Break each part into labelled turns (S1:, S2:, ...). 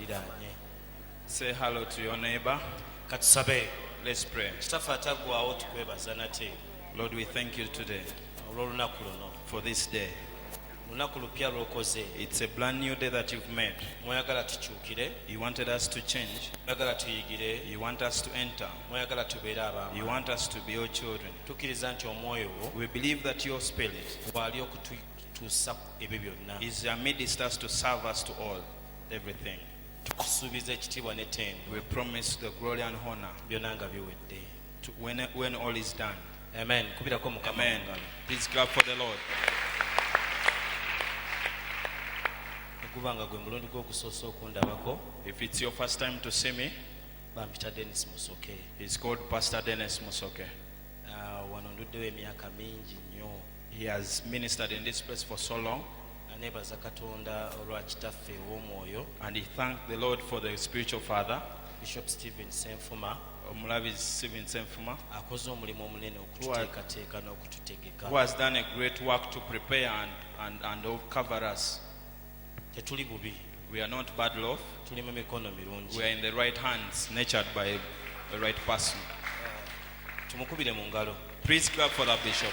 S1: muliraanye.
S2: Say hello to your neighbor.
S1: Katusabe.
S2: Let's pray.
S1: Kitaffe atagwawo tukwebaza nate
S2: Lord, we thank you today
S1: olw'olunaku luno,
S2: for this day.
S1: lunaku lupya lw'okoze.
S2: It's a brand new day that you've made.
S1: Mwayagala tukyukire,
S2: You wanted us to change.
S1: mwayagala tuyigire,
S2: You want us to enter.
S1: mwayagala tubeere abaama.
S2: You want us to be your children.
S1: Tukkiriza nti omwoyo wo
S2: We believe that your spirit
S1: bw'ali okututuusa ebyo byonna.
S2: is amidst us to serve us to all, everything.
S1: Tukusuubiza ekitiibwa n'ettendo
S2: We promise the glory and honor
S1: byonna nga biwedde.
S2: to when all is done.
S1: Amen. Kubirako Mukama
S2: Amen.
S1: mu ngalo.
S2: Please clap for the Lord.
S1: Okuba nga gwe mulundi gw'okusoosa okundabako,
S2: If it's your first time to see me,
S1: bampita Dennis Musoke.
S2: he's called Pastor Dennis Musoke.
S1: Wano nduddewo emyaka mingi nnyo.
S2: He has ministered in this place for so long,
S1: Neebaza Katonda olwa kitaffe ow'omwoyo,
S2: and he thanked the Lord for the spiritual father,
S1: Bishop Stephen Senfuma,
S2: Omulabi Stephen Senfuma,
S1: akoze omulimu omunene okututeekateeka n'okututegeka.
S2: who has done a great work to prepare and cover us.
S1: Tetuli bubi,
S2: We are not bad off.
S1: tuli mu mikono mirungi.
S2: We are in the right hands, nurtured by the right person.
S1: Tumukubire mu ngalo.
S2: Please clap for that bishop.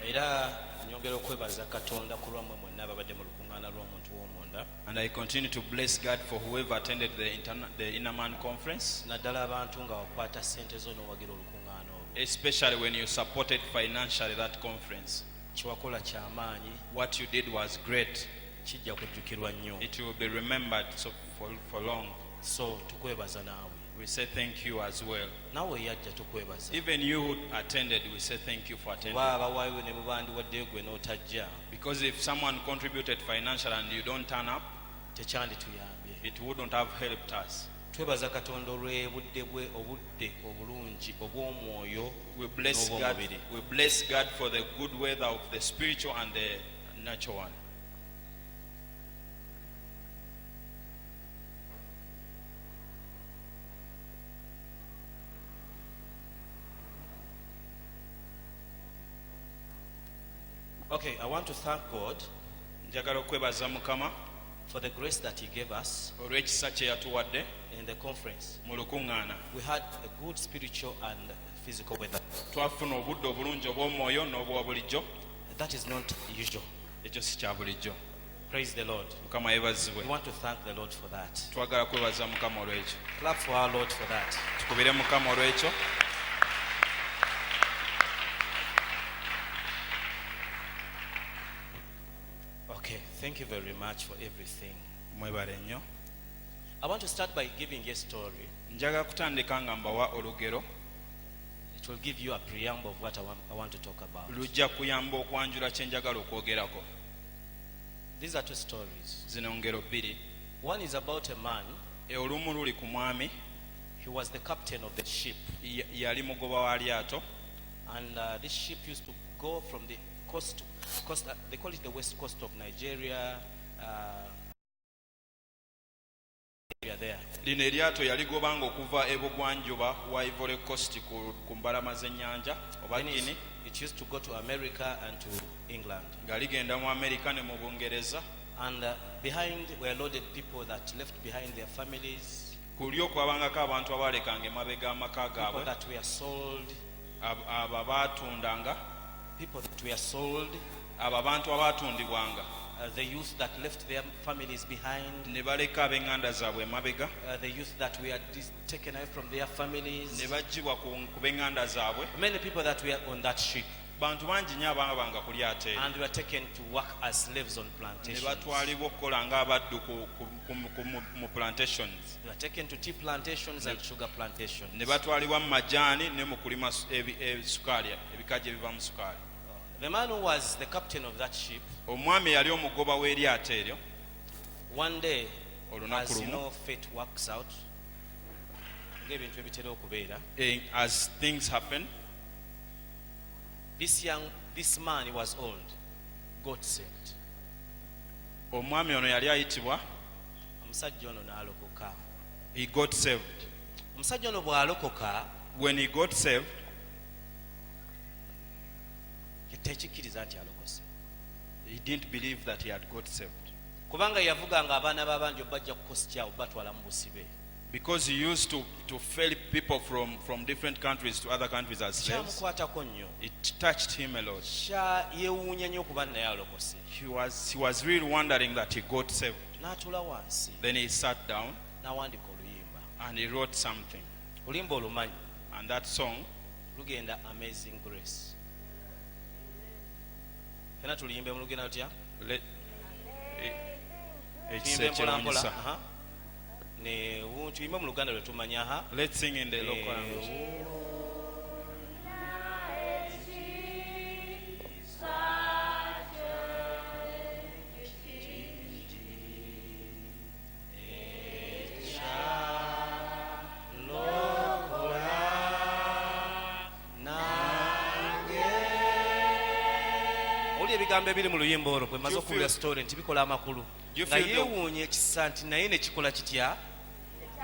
S1: Era nyongera okwebaza Katonda ku lwammwe mwenna ababadde mu lukuŋŋaana lw'omuntu w'omunda,
S2: And I continue to bless God for whoever attended the Inner Man Conference,
S1: naddala abantu nga wakwata ssente zo n'owagira olukuŋŋaana olwo.
S2: especially when you supported financially that conference.
S1: Kyewakola ky'amaanyi,
S2: What you did was great.
S1: kijja kujjukirwa nnyo.
S2: It will be remembered for long.
S1: So tukwebaza naawe.
S2: We say thank you as well.
S1: Naawe eyajja tukwebaza.
S2: Even you who attended, we say thank you for attending.
S1: Kuba abawaayo ne bubandiwaddeyo gwe n'otajja,
S2: Because if someone contributed financially and you don't turn up,
S1: tekyandituyambye.
S2: it wouldn't have helped us.
S1: Twebaza Katonda olw'obudde obulungi obw'omwoyo
S2: We bless God.
S1: n'obw'omubiri.
S2: We bless God for the good weather of the spiritual and the natural one.
S1: Okay, I want to thank God
S2: Njagala okwebaza Mukama
S1: for the grace that He gave us
S2: olw'ekisa kye yatuwadde
S1: in the conference.
S2: mu lukuŋŋaana.
S1: We had a good spiritual and physical weather.
S2: Twafuna obudde obulungi obw'omwoyo n'obwa bulijjo.
S1: That is not usual.
S2: Ekyo si kya bulijjo.
S1: Praise the Lord.
S2: Mukama yeebazibwe.
S1: We want to thank the Lord for that.
S2: Twagala kwebaza Mukama olw'ekyo.
S1: Clap for our Lord for that.
S2: Tukubire Mukama olw'ekyo.
S1: Okay, thank you very much for everything.
S2: Mwebale nnyo.
S1: I want to start by giving a story.
S2: Njagala kutandika nga mbawa olugero.
S1: It will give you a preamble of what I want to talk about.
S2: Lujja kuyamba okwanjula kye njagala okwogerako.
S1: These are two stories.
S2: Zino ngero bbiri.
S1: One is about a man.
S2: Olumu luli ku mwami,
S1: He was the captain of the ship.
S2: yali mugoba wa lyato.
S1: And this ship used to go from the coast, they call it the west coast of Nigeria, area there.
S2: Lino eryato yaligobanga okuva ebugwanjuba wa Ivory Coast ku mbalama z'ennyanja oba
S1: Then
S2: Guinea,
S1: it used to go to America and to England.
S2: nga ligenda mu Amerika ne mu Bungereza.
S1: And behind were loaded people that left behind their families,
S2: Ku lyo kwabangako abantu abalekanga emabega amaka
S1: people
S2: gaabwe,
S1: that were sold,
S2: abo abaatundanga,
S1: people that were sold,
S2: abo abantu abaatundibwanga
S1: the youth that left their families behind,
S2: ne baleka ab'eŋŋanda zaabwe emabega,
S1: the youth that were taken away from their families.
S2: ne baggyibwa ku b'eŋŋanda zaabwe.
S1: Many people that were on that ship,
S2: Bantu bangi nnyo abaabanga ku lyato eryo,
S1: and were taken to work as slaves on
S2: ne
S1: plantations.
S2: batwalibwa okukola ng'abaddu mu plantations.
S1: They were taken to tea plantations and sugar plantations.
S2: Ne batwalibwa mu majaani ne mu kulima sukaali, ebikajjo ebiva mu sukaali.
S1: The man who was the captain of that ship,
S2: Omwami yali omugoba w'eryato eryo.
S1: one day,
S2: Olunaku
S1: as you
S2: lumu,
S1: know, fate works out. Ng'ebintu ebitera okubeera.
S2: as things happen,
S1: This man, he was old, got saved.
S2: omwami ono yali ayitibwa,
S1: Omusajja ono n'alokoka.
S2: he got saved.
S1: Omusajja ono bw'alokoka,
S2: When he got saved,
S1: tekikkiriza nti alokose.
S2: he didn't believe that he had got saved.
S1: kubanga yavuganga abaana b'abandi bajja ku kosi kyawe batwala mu busibe.
S2: Because he used to fail people from different countries to other countries as slaves.
S1: Kyamukwatako nnyo.
S2: It touched him a lot.
S1: Yeewuunya nnyo okuba naye alokose.
S2: He was really wondering that he got saved.
S1: N'atuula wansi.
S2: Then he sat down
S1: N'awandiika oluyimba.
S2: and he wrote something.
S1: Oluyimba olumanyi.
S2: And that song
S1: Lugenda Amazing Grace. Fena tuliyimbe mu lugenda lutya? Ne tuyimbe mu Luganda lwe tumanya.
S2: Let's sing in the local language.
S1: Ebigambo ebiri mu luyimba olwo bwe maze okuwulira story nti bikola amakulu nga yeewuunya ekisa nti naye ne kikola kitya.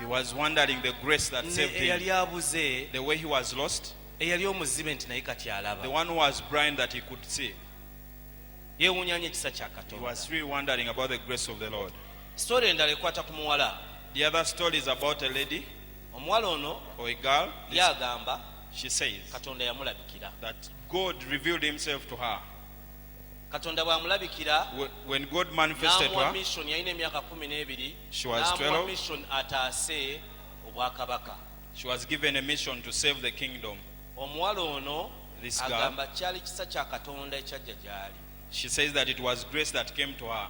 S2: He was wondering the grace that saved
S1: eyali
S2: him,
S1: abuze,
S2: the way he was lost,
S1: eyali omuzibe nti naye kati alaba.
S2: the one who was blind that he could see.
S1: Yeewuunya nnyo ekisa kya
S2: He
S1: Katonda.
S2: was really wondering about the grace of the Lord.
S1: Story endala ekwata ku muwala.
S2: The other story is about a lady
S1: Omuwala ono
S2: or a girl.
S1: yagamba
S2: She says
S1: Katonda yamulabikira.
S2: that God revealed himself to her.
S1: Katonda bw'amulabikira
S2: When God manifested to
S1: n'amuwa
S2: her,
S1: mission, yalina emyaka 12,
S2: She was
S1: n'amuwa
S2: 12.
S1: mission ataase obwakabaka.
S2: she was given a mission to save the kingdom.
S1: Omuwala ono
S2: This girl,
S1: agamba kyali kisa kya Katonda ekyajja gy'ali.
S2: she says that it was grace that came to her.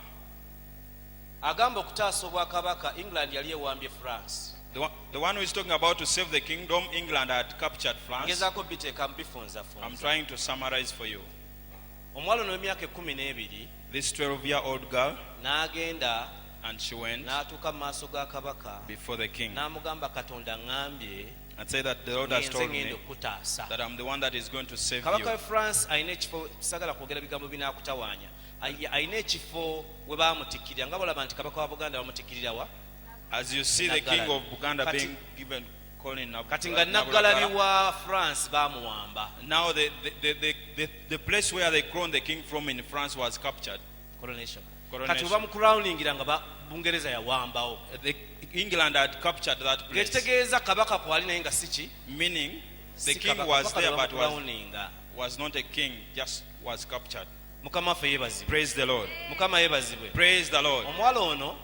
S1: Agamba okutaasa obwakabaka, England yali ewambye France.
S2: The one who is talking about to save the kingdom, England had captured France.
S1: Ngezaako biteeka mu
S2: I'm
S1: bifunzafunza.
S2: trying to summarize for you.
S1: Omuwala ono w'emyaka 12
S2: This 12-year-old girl,
S1: n'agenda
S2: and she went
S1: n'atuuka mu maaso ga kabaka
S2: before the king
S1: n'amugamba Katonda ŋŋambye
S2: and said that the Lord has
S1: ngenze
S2: told
S1: ngenda
S2: me
S1: okutaasa.
S2: that I'm the one that is going to save
S1: Kabaka
S2: you.
S1: we France alina ekifo, sagala kwogera bigambo binaakutawaanya, alina ekifo we baamutikirira nga bolaba nti kabaka wa Buganda bamutikirira wa.
S2: As you see the king of Buganda being given calling
S1: Kati nga Naggalabi
S2: Nabulagala.
S1: wa France baamuwamba.
S2: Now the place where they crowned the king from in France was captured.
S1: Coronation.
S2: Coronation.
S1: Kati we bamucrowningira nga Bungereza yawambawo.
S2: England had captured that place,
S1: Ng'ekitegeeza kabaka kwali naye nga si ki.
S2: meaning the
S1: Si
S2: king
S1: kabaka,
S2: was
S1: kabaka
S2: there but
S1: bamucrowninga.
S2: was not a king, just was captured.
S1: Mukama waffe yeebazibwe.
S2: Praise the Lord.
S1: Mukama yeebazibwe.
S2: Praise the Lord.
S1: Omuwala ono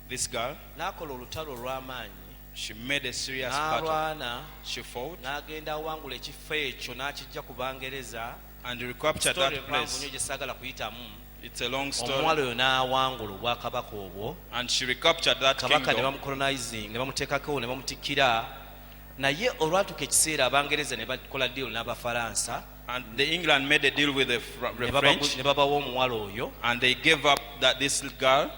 S2: This girl,
S1: n'akola olutalo olw'amaanyi,
S2: she made a serious battle.
S1: n'alwana,
S2: She fought
S1: n'agenda awangula ekifo ekyo n'akijja ku Bangereza.
S2: and recaptured
S1: Story
S2: that
S1: empanvu
S2: place.
S1: nnyo gye saagala kuyitamu.
S2: It's a long story.
S1: Omuwala oyo n'awangula obwakabaka obwo.
S2: And she recaptured that
S1: Kabaka ne
S2: kingdom.
S1: bamucolonizing, ne bamuteekako ne bamutikkira. Naye olwatuuka ekiseera Abangereza ne bakola deal n'Abafalansa,
S2: And the England made a deal with the
S1: ne
S2: French,
S1: babawa omuwala oyo,
S2: and they gave up this girl,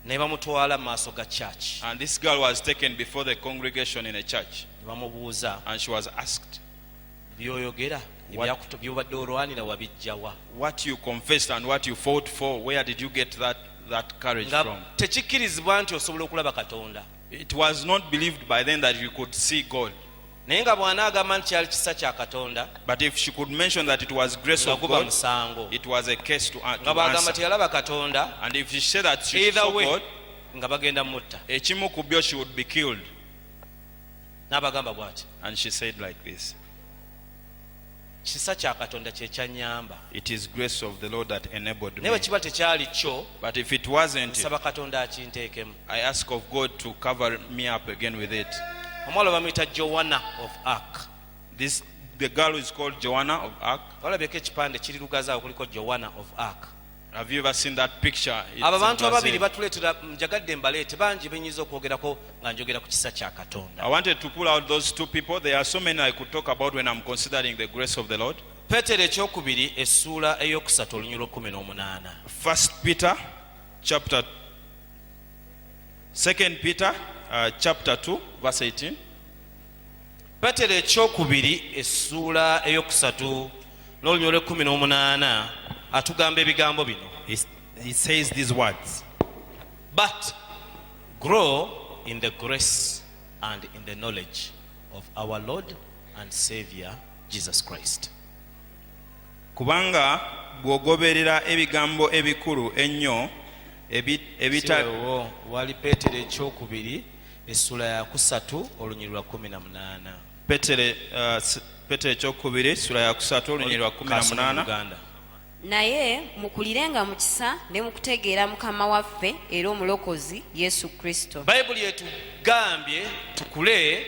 S1: ne bamutwala mu maaso ga church.
S2: and this girl was taken before the congregation in a church,
S1: Ne bamubuuza,
S2: and she was asked,
S1: by'oyogera by'obadde olwanira wabijjawa?
S2: what you confessed and what you fought for, where did you get that courage
S1: Nga
S2: from?
S1: tekikkirizibwa nti osobola okulaba Katonda.
S2: It was not believed by then that you could see God.
S1: Naye nga bw'anaagamba nti kyali kisa kya Katonda,
S2: But if she could mention that it was grace
S1: nga
S2: of
S1: guba
S2: God,
S1: musango.
S2: it was a case to
S1: Nga bw'agamba
S2: answer.
S1: teyalaba Katonda,
S2: And if she said that she
S1: either
S2: saw
S1: way
S2: God,
S1: nga bagenda mutta.
S2: ekimu ku byo she would be killed.
S1: N'abagamba bw'ati,
S2: And she said like this,
S1: kisa kya Katonda kye kyannyamba.
S2: it is grace of the Lord that enabled
S1: Naye
S2: me.
S1: bwe kiba tekyali kyo,
S2: But if it wasn't,
S1: nsaba Katonda akinteekemu.
S2: I ask of God to cover me up again with it.
S1: Omuwala bamuyita Joanna of Arc.
S2: The girl who is called Joanna of Arc.
S1: Olabyeko ekipande kiri lugazaawo kuliko Joanna of Arc.
S2: Have you ever seen that picture? It's
S1: Abo
S2: in
S1: bantu ababiri
S2: Brazil.
S1: batuleetera, njagadde mbaleete bangi benyiza okwogerako nga njogera ku kisa kya Katonda.
S2: I wanted to pull out those two people. There are so many I could talk about when I'm considering the grace of the Lord.
S1: Peetero ekyokubiri essuula ey'okusatu olunyulo 18.
S2: 1 Peter chapter 2 Peter chapter 2 verse 18.
S1: Peetero ekyokubiri essuula ey'okusatu n'olunyulo 18 atugamba ebigambo bino.
S2: He says these words.
S1: But grow in the grace and in the knowledge of our Lord and Savior Jesus Christ.
S2: Kubanga bw'ogoberera ebigambo ebikulu ennyo
S1: Siwewo wali Peetero ekyokubiri essula ya 3 olunyiri lwa 18.
S2: Peetero ekyokubiri sura ya 3 olunyiri lwa 18.
S3: naye mukulirenga mu kisa ne mu kutegeera mukama waffe era omulokozi Yesu Kristo.
S1: Bayibuli etugambye tukule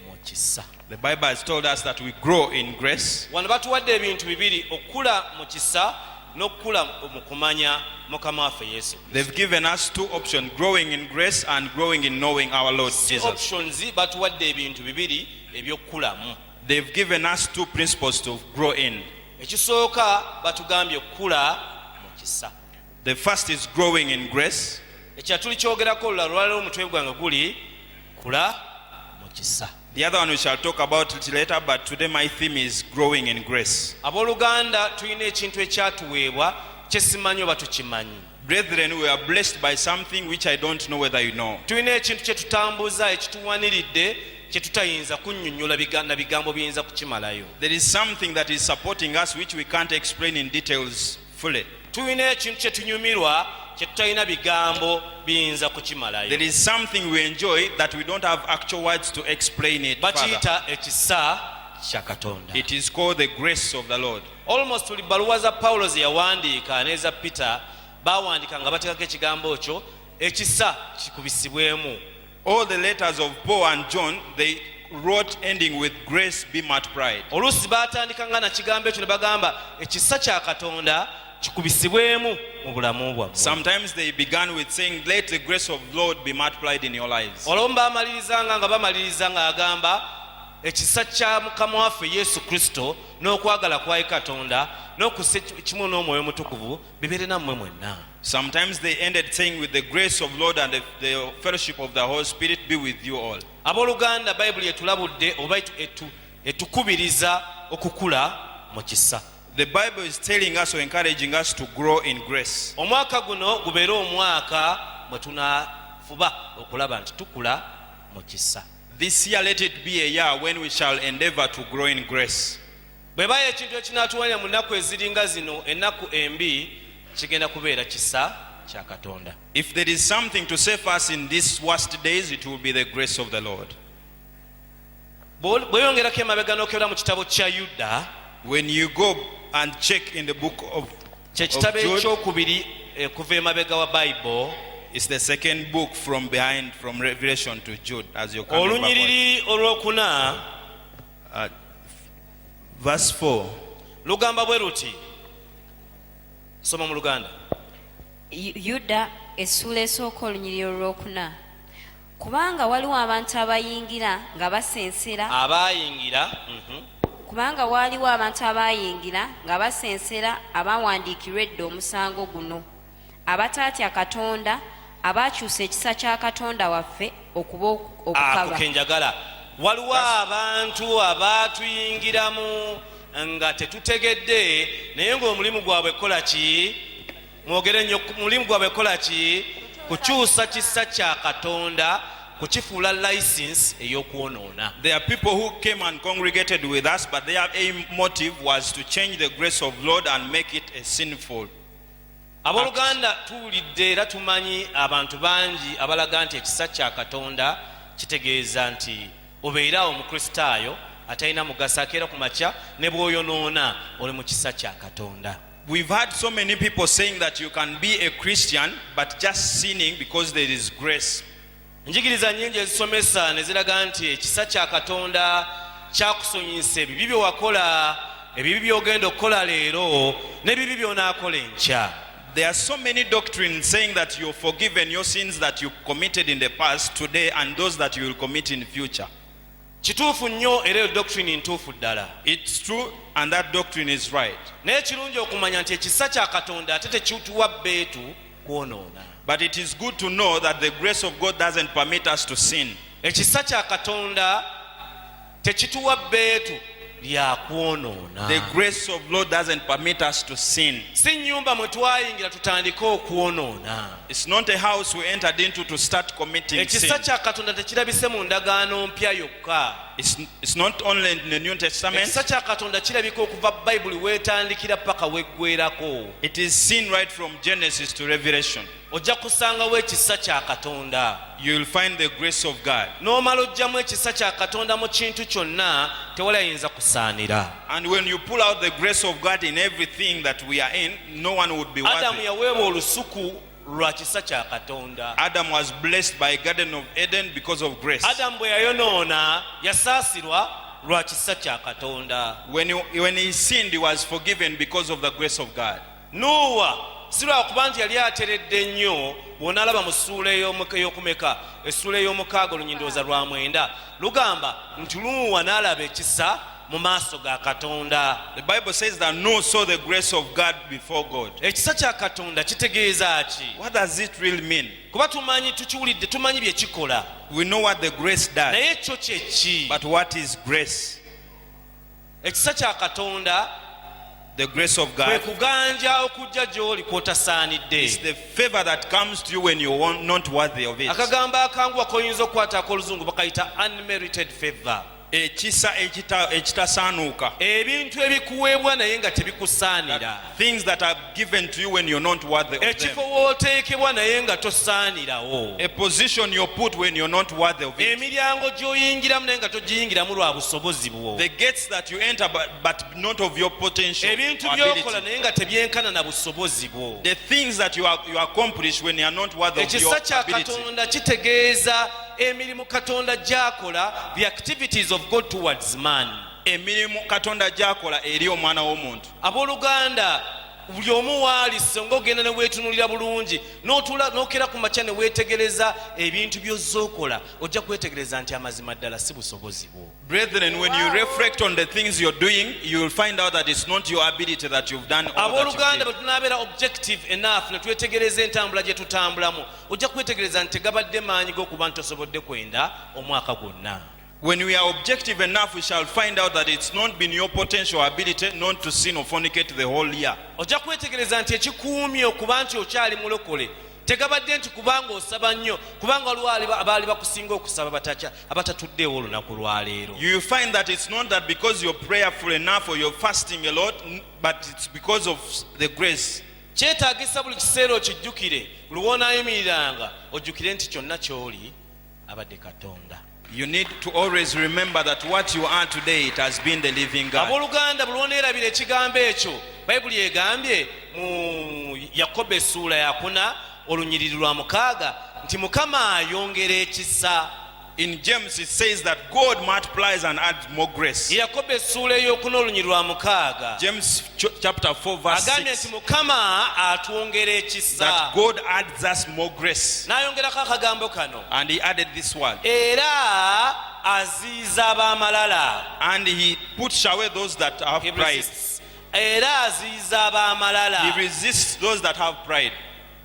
S1: mu kisa.
S2: The Bible has told us that we grow in grace.
S1: Wano batuwadde ebintu bibiri, okula mu kisa n'okula mu kumanya mukama waffe Yesu.
S2: They've given us two options, growing in grace and growing in knowing our Lord Jesus.
S1: Options batuwadde ebintu bibiri ebyokulamu.
S2: They've given us two principles to grow in.
S1: Ekisooka batugambye okula mu kisa.
S2: The first is growing in grace.
S1: Ekyatuli kyogerako olulala omutwe gwange guli kula mu kisa.
S2: The other one we shall talk about it later, but today my theme is growing in grace.
S1: Abooluganda tulina ekintu ekyatuweebwa kye simanyi oba tukimanyi.
S2: Brethren, we are blessed by something which I don't know whether you know.
S1: Tulina ekintu kye tutambuza ekituwaniridde kye tutayinza kunnyonnyola bigambo biyinza kukimalayo.
S2: There is something that is supporting us which we can't explain in details fully.
S1: Tulina ekintu kye tunyumirwa kye tutalina bigambo biyinza kukimalayo.
S2: There is something we enjoy that we don't have actual words to explain it further.
S1: Bakiyita ekisa kya Katonda.
S2: It is called the grace of the Lord.
S1: Almost buli bbaluwa za Pawulo ze yawandiika n'eza Peter bawandiika nga bateekako ekigambo ekyo ekisa kikubisibwemu.
S2: All the letters of Paul and John, they wrote ending with grace be multiplied.
S1: Oluusi baatandikanga na kigambo ekyo ne bagamba ekisa kya Katonda kikubisibwemu mu bulamu bwammwe.
S2: Sometimes they began with saying, let the grace of the Lord be multiplied in your lives.
S1: Olwo baamalirizanga nga bamaliriza nga agamba ekisa kya mukama waffe Yesu Kristo n'okwagala kwa Katonda n'okussa kimu n'omwoyo mutukuvu bibeere nammwe mwenna.
S2: Sometimes they ended saying with the grace of Lord and the fellowship of the Holy Spirit be with you all.
S1: Abooluganda Bayibuli etulabudde oba etukubiriza okukula mu kisa.
S2: The Bible is telling us or encouraging us to grow in grace.
S1: Omwaka guno gubeere omwaka mwe tunafuba okulaba nti tukula mu kisa.
S2: This year let it be a year when we shall endeavor to grow in grace.
S1: Bwe baya ekintu ekinaatuwanya mu nnaku eziringa zino ennaku embi kigenda kubeera kisa kya Katonda.
S2: If there is something to save us in these worst days, it will be the grace of the Lord.
S1: Bweyongerako emabega n'okebera mu kitabo kya Yuda,
S2: when you go and check in the book of
S1: kyekitabo
S2: Jude,
S1: ekyokubiri kuva emabega wa Bible,
S2: it's the second book from behind, from Revelation to Jude, as you come
S1: olunyiriri olwokuna
S2: verse 4.
S1: lugamba bwe luti, soma mu Luganda.
S3: Yuda essula esooka olunyiriri olwokuna. Kubanga waliwo abantu abayingira nga basensera. Kubanga waliwo abantu abayingira nga basensera abawandiikirwa edda omusango guno, abataatya Katonda, abakyusa ekisa kya Katonda waffe okuba okukaba.
S1: Kenjagala waliwo abantu abaatuyingiramu nga tetutegedde, naye ng'omulimu gwabwe kola ki? Mwogere nnyo, mulimu gwabwe kola ki? Kukyusa kisa kya Katonda kukifuula license ey'okwonoona.
S2: There are people who came and congregated with us, but their aim motive was to change the grace of Lord and make it a sinful.
S1: Abooluganda tuwulidde era tumanyi abantu bangi abalaga nti ekisa kya Katonda kitegeeza nti obeera omukristaayo atalina mugaso akeera ku makya ne bw'oyonoona oli mu kisa kya Katonda.
S2: We've had so many people saying that you can be a Christian but just sinning because there is grace.
S1: Njigiriza nnyingi ezisomesa ne ziraga nti ekisa kya Katonda kyakusonyiyisa ebibi bye wakola, ebibi by'ogenda okukola leero n'ebibi by'onaakola enkya.
S2: There are so many doctrines saying that you're forgiven your sins that you committed in the past, today, and those that you will commit in future.
S1: Kituufu nnyo era eyo doctrine ntuufu ddala.
S2: It's true and that doctrine is right.
S1: Naye kirungi okumanya nti ekisa kya Katonda ate tekituwa bbeetu kwonoona.
S2: But it is good to know that the grace of God doesn't permit us to sin.
S1: Ekisa kya Katonda tekituwa bbeetu lya kwonoona.
S2: The grace of Lord doesn't permit us to sin.
S1: Si nnyumba mwe twayingira tutandike okwonoona.
S2: It's not a house we entered into to start committing sin.
S1: Ekisa kya Katonda tekirabise mu ndagaano mpya yokka.
S2: It's not only in the New Testament.
S1: ekisa kya katonda kirabika okuva bayibuli weetandikira paka weggweerako.
S2: It is seen right from Genesis to Revelation.
S1: ojja kusangawo ekisa kya katonda.
S2: You will find the grace of God.
S1: n'omala ojjamu ekisa kya katonda mu kintu kyonna tewali ayinza kusaanira.
S2: And when you pull out the grace of God in everything that we are in, no one would be
S1: adamu
S2: worthy.
S1: yaweebwa olusuku lwa kisa kya katonda.
S2: Adam was blessed by Garden of Eden because of grace.
S1: adamu bwe yayonoona yasaasirwa lwa kisa kya katonda.
S2: When he sinned, he was forgiven because of the grace of God.
S1: nuuwa si lwakuba nti yali ateredde nnyo bw'onaalaba mu ssuula ey'okumeka essuula ey'omukaaga olunyindooza lwa 9 lugamba nti nuuwa n'alaba ekisa mu maaso ga katonda.
S2: The Bible says that Noah saw the grace of God before God.
S1: ekisa kya katonda kitegeeza ki?
S2: What does it really mean?
S1: kuba tukiwulidde tumanyi bye kikola
S2: We know what the grace does,
S1: naye kyo kye ki?
S2: but what is grace?
S1: ekisa kya katonda
S2: The grace of
S1: kwe
S2: God
S1: kuganja okujja gy'oli kw'otasaanidde.
S2: is the favor that comes to you when you are not worthy of it.
S1: akagambo akanguwa koyinza okukwatako oluzungu bakayita unmerited favor.
S2: Ekisa ekitasaanuuka.
S1: ebintu ebikuweebwa naye nga tebikusaanira.
S2: Things that are given to you when you're not worthy of them.
S1: ekifo w'oteekebwa naye nga tosaanirawo.
S2: A position you're put when you're not worthy of it.
S1: emiryango gy'oyingiramu naye nga togiyingiramu lwa busobozi bwo.
S2: The gates that you enter but not of your potential
S1: ebintu
S2: or
S1: by'okola
S2: ability.
S1: naye nga tebyenkana na busobozi bwo.
S2: The things that you accomplish when you are not worthy of your
S1: ekisa kya
S2: ability.
S1: katonda kitegeeza emirimu katonda gy'akola, the activities of God towards man.
S2: Emirimu katonda gy'akola eri omwana w'omuntu.
S1: abooluganda buli omu waali singa ogenda ne weetunulira bulungi n'okera ku makya ne weetegereza ebintu by'ozookola ojja kwetegereza nti amazima ddala si busobozi bwo.
S2: Brethren, when you reflect on the things you're doing, you will find out that it's not your ability that you've done all that
S1: abooluganda
S2: you
S1: bwe
S2: did.
S1: tunaabeera objective enough ne twetegereza entambula gye tutambulamu ojja kwetegereza nti tegabadde maanyi g'okuba nti tosobodde kwenda omwaka gwonna.
S2: When we are objective enough, we shall find out that it's not been your potential ability not to sin or fornicate the whole year.
S1: ojja kwetegereza nti ekikuumye okuba nti okyali mulokole tegabadde nti kubanga osaba nnyo kubanga waliwo abaali bakusinga okusaba abatatuddeewo olunaku lwaleero.
S2: You will find that it's not that because you're prayerful enough or you're fasting a lot, but it's because of the grace.
S1: kyetaagisa buli kiseera okijjukire buli woonaayimiriranga ojjukire nti kyonna ky'oli abadde katonda.
S2: You need to always remember that what you are today, it has been the living God.
S1: abooluganda buli wooneerabira ekigambo ekyo bayibuli egambye mu yakobo essuula ya 4 olunyiriri lwa 6 nti mukama ayongera ekisa.
S2: In James, it says that God multiplies and adds more grace.
S1: yakobo essuula ey'okuna olunyiriri lwa 6
S2: James chapter 4 verse
S1: agambye
S2: 6,
S1: nti mukama atwongera ekisa.
S2: that God adds us more grace.
S1: n'ayongerako akagambo kano
S2: And he added this word.
S1: era aziiza ab'amalala.
S2: And he puts away those that have
S1: He
S2: pride.
S1: resists. era aziiza ab'amalala.
S2: He resists those that have pride.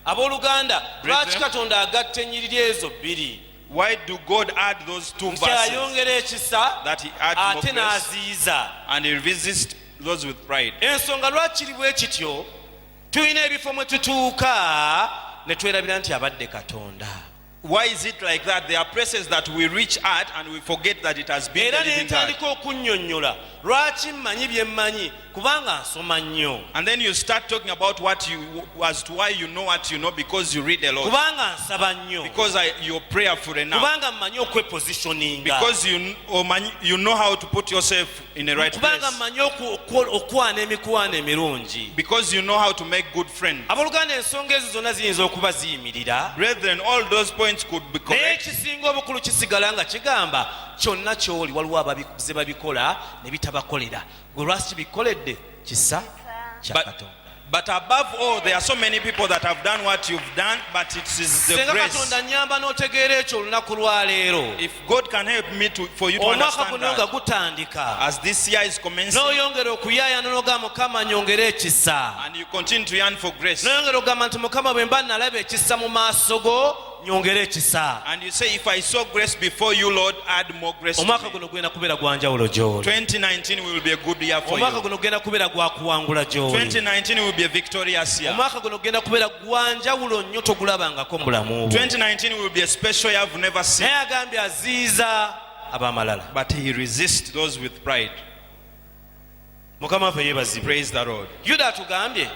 S1: abooluganda
S2: Brethren,
S1: lwaki katonda agatta ennyiriri ezo bbiri?
S2: Why do God add those two
S1: nti
S2: verses?
S1: ayongera ekisa
S2: That he adds more
S1: ate
S2: grace
S1: n'aziiza.
S2: and he resists those with pride.
S1: ensonga lwakiri bwe kityo tulina ebifo mwe tutuuka ne twerabira nti abadde katonda.
S2: Why is it like that? There are places that we reach at and we forget that it has been
S1: era
S2: the
S1: ne
S2: living God.
S1: ntandika okunnyonnyola lwaki mmanyi bye mmanyi kubanga nsoma nnyo.
S2: And then you start talking about what you, as to why you know what you know, because you read a lot,
S1: kubanga nsaba nnyo.
S2: because you're prayerful enough,
S1: kubanga mmanyi okwepositioninga.
S2: because you know how to put yourself in the right
S1: kubanga
S2: place,
S1: mmanyi okwana emikwano emirungi.
S2: because you know how to make good friends.
S1: abooluganda ensonga ezo zonna ziyinza okuba ziyimirira.
S2: Brethren, all those points could be
S1: naye
S2: correct,
S1: ekisinga obukulu kisigala nga kigamba kyonna ky'oli waliwo abaze babikola ne bitabakolera gwe lwaki kibikoledde kisa kya
S2: But-
S1: katonda.
S2: but above all, there are so many people that have done what you've done, but it is the
S1: senga
S2: grace.
S1: katonda nyamba n'otegeera ekyo olunaku lwaleero
S2: If God can help me for you to
S1: omwaka
S2: understand
S1: guno nga
S2: that,
S1: gutandika
S2: as this year is commencing,
S1: n'oyongera okuyaayana n'ogamba mukama nyongera ekisa,
S2: and you continue to yearn for grace,
S1: n'oyongera ogamba nti mukama bwe mba nalaba ekisa mu maaso go nyongera ekisa,
S2: and you say, if I saw grace before you, Lord, add more grace to
S1: omwaka
S2: me.
S1: guno gwenda kubeera gwa njawulo gy'oli.
S2: 2019 will be a good year for
S1: omwaka
S2: you.
S1: guno genda kubeera gwa kuwangula gy'oli.
S2: 2019 will be a victorious year.
S1: omwaka guno genda kubeera gwa njawulo nnyo togulabangako mu bulamu bwo.
S2: 2019 will be a special year I've never seen.
S1: naye agambye aziiza abamalala.
S2: but he resists those with pride.
S1: Mukama waffe yeebazibwe.
S2: Praise the Lord.
S1: Yuda atugambye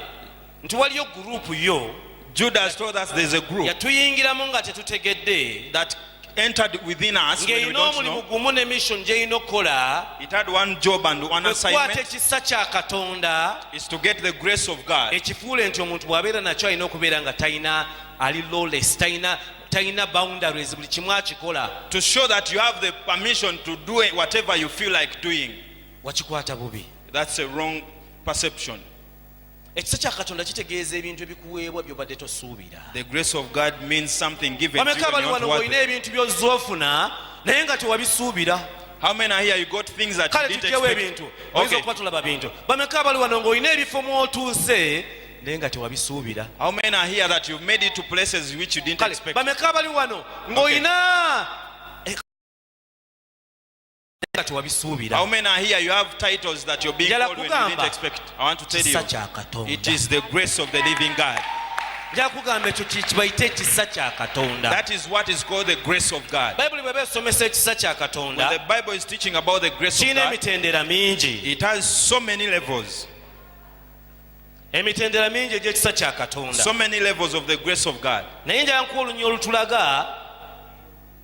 S1: nti waliyo gurupu yo
S2: Judas told us there's a group
S1: yatuyingiramu nga tetutegedde
S2: that entered within us when we
S1: ng'erina
S2: don't
S1: omulimu
S2: know.
S1: gumu ne mission gy'erina okukola
S2: It had one job and one
S1: kwata
S2: assignment,
S1: ekisa kya Katonda
S2: is to get the grace of God.
S1: ekifuule nti omuntu bw'abeera nakyo alina okubeera nga talina ali lawless, talina boundaries, buli kimu akikola.
S2: To show that you have the permission to do whatever you feel like doing.
S1: Wakikwata bubi.
S2: That's a wrong perception.
S1: Ekisa kya Katonda kitegeeza ebintu ebikuweebwa by'obadde tosuubira.
S2: The grace of God means something given to you
S1: Bameka
S2: when
S1: bali
S2: you want
S1: wano
S2: to work
S1: ng'olina
S2: it.
S1: ebintu by'ozzoofuna naye nga tewabisuubira.
S2: How many are here you got things that you
S1: Kale
S2: didn't
S1: tuggyewo
S2: expect?
S1: ebintu oyinza
S2: Okay.
S1: okuba tulaba bintu. Bameka bali wano ng'olina ebifo mw'otuuse naye nga tewabisuubira.
S2: How many are here that you've made it to places which you didn't
S1: Kale
S2: expect?
S1: bameka bali wano ng'olina nga tewabisuubira.
S2: How many are here you have titles that you're being
S1: Njala
S2: called when you didn't
S1: kugamba,
S2: expect? I want to tell
S1: kisa
S2: you,
S1: kya Katonda.
S2: it is the grace of the living God.
S1: Njala kugamba ekyo kibayite ekisa kya Katonda.
S2: That is what is called the grace of God.
S1: Bayibuli bw'eba esomesa ekisa kya
S2: When
S1: Katonda
S2: the Bible is teaching about the grace of
S1: kirina
S2: God,
S1: emitendera mingi.
S2: it has so many levels.
S1: Emitendera mingi egy'ekisa kya Katonda.
S2: So many levels of the grace of God.
S1: Naye njala nkuwa olunyi olutulaga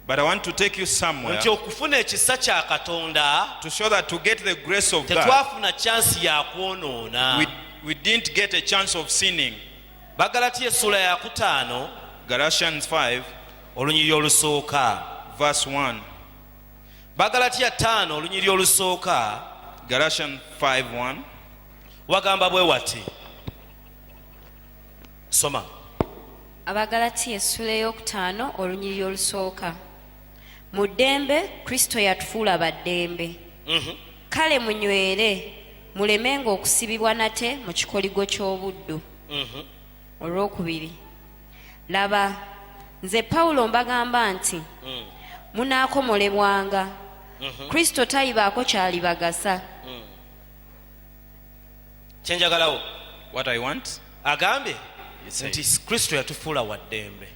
S2: But I want to take you somewhere
S1: nti okufuna ekisa kya Katonda
S2: to show that to get the grace of God,
S1: tetwafuna chansi ya kwonoona.
S2: we didn't get a chance of sinning.
S1: Bagalatiya essula ya 5
S2: Galatians 5,
S1: olunyiri olusooka.
S2: verse 1.
S1: Bagalatiya 5 olunyiri olusooka
S2: Galatians 5:1.
S1: wagamba bwe wati. Soma.
S3: Abagalatiya essula ey'okutaano olunyiri olusooka. Mu ddembe Kristo yatufuula baddembe. Kale munywere mulemenga okusibibwa nate mu kikoligo ky'obuddu. Olwokubiri. Laba nze Pawulo mbagamba nti munaakomolebwanga. Kristo tayibaako kyalibagasa.
S1: Kyenjagalawo
S2: What I want?
S1: agambye
S2: Yes,
S1: nti Kristo yatufuula wa ddembe.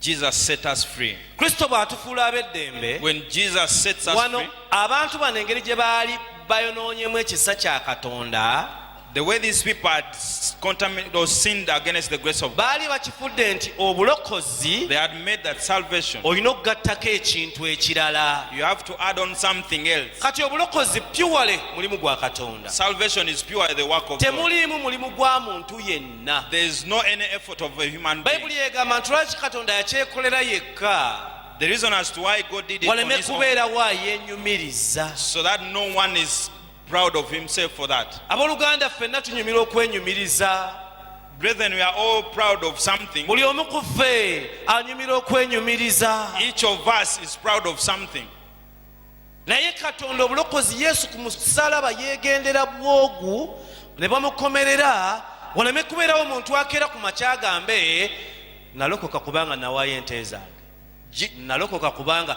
S2: Jesus set us free.
S1: Kristo bw'atufuula ab'eddembe
S2: When Jesus sets us
S1: wano
S2: free,
S1: abantu bano engeri gye baali bayonoonyemu ekisa kya Katonda
S2: the way these people had contaminated or sinned against the grace of God,
S1: baali bakifudde nti obulokozi
S2: they had made that salvation.
S1: olina okugattako ekintu ekirala.
S2: You have to add on something else.
S1: Kati obulokozi pyuwale mulimu gwa Katonda.
S2: Salvation is pure the work of God.
S1: Temuliimu mulimu gwa muntu yenna.
S2: There is no any effort of a human being.
S1: Bayibuli egamba nti lwaki Katonda yakyekolera yekka
S2: The reason as to why God did it on
S1: waleme
S2: his own,
S1: kubeerawo ayeenyumiriza.
S2: so that no one is proud of himself for that.
S1: Abooluganda ffenna tunyumira okwenyumiriza.
S2: Brethren, we are all proud of something.
S1: Buli omu ku ffe anyumira okwenyumiriza.
S2: Each of us is proud of something.
S1: Naye Katonda obulokozi Yesu ku musalaba yeegendera bwogu ne bamukomerera waleme kubeerawo omuntu akeera ku makya agambe nalokoka kubanga nawaayo ente zange. Nalokoka kubanga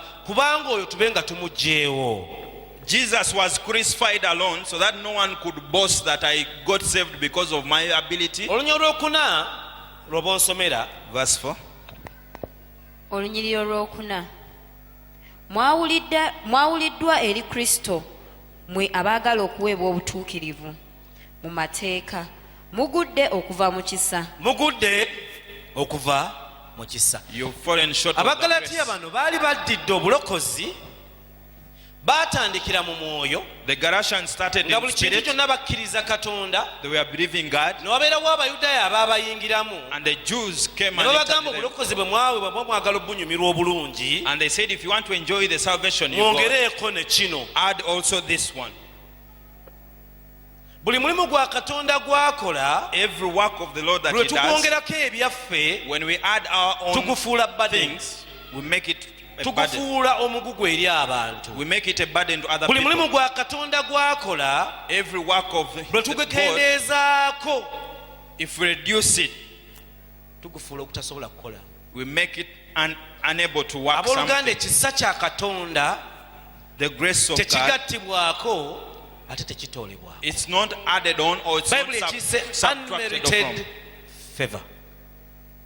S1: oyo tube nga tumuggyeewo.
S2: Jesus was crucified alone so that no one could boast that I got saved because of my ability.
S1: Olunyiri olwokuna lwoba onsomera.
S2: Verse 4.
S3: Olunyiri olwokuna. Mwawuliddwa eri Kristo mwe abaagala okuweebwa obutuukirivu mu mateeka. Mugudde okuva mu kisa.
S1: Mugudde okuva mu kisa.
S2: You've fallen short of the
S1: Abagalatiya
S2: grace.
S1: bano baali baddidde obulokozi baatandikira mu mwoyo
S2: The Galatians started
S1: nga
S2: in
S1: buli kintu
S2: spirit.
S1: kyonna bakkiriza Katonda.
S2: They were believing God.
S1: Ne wabeerawo Abayudaaya abaabayingiramu
S2: And the Jews came
S1: ne
S2: and
S1: babagamba
S2: entered them.
S1: obulokozi bwe mwaweebwa bwe mwagala obunyumirwa obulungi
S2: And they said, if you want to enjoy the salvation you got,
S1: mwongereeko ne kino.
S2: add also this one.
S1: Buli mulimu gwa Katonda gwakola
S2: Every work of the Lord that
S1: lwe
S2: he does,
S1: tugwongerako ebyaffe
S2: when we add our own
S1: tugufuula burden.
S2: things, we make it a burden.
S1: Tugufuula omugugu eri abantu.
S2: We make it a burden to other
S1: Buli
S2: people.
S1: mulimu gwa Katonda gwakola
S2: Every work of
S1: lwe
S2: God,
S1: tugekendeezaako
S2: if we reduce it,
S1: tugufuula okutasobola kukola.
S2: we make it unable to work
S1: Abooluganda
S2: something.
S1: ekisa kya Katonda
S2: The grace of God,
S1: tekigattibwako ate tekitoolebwa.
S2: it's not added on or it's not
S1: Bayibuli ekiyise
S2: subtracted
S1: unmerited
S2: from.
S1: favor.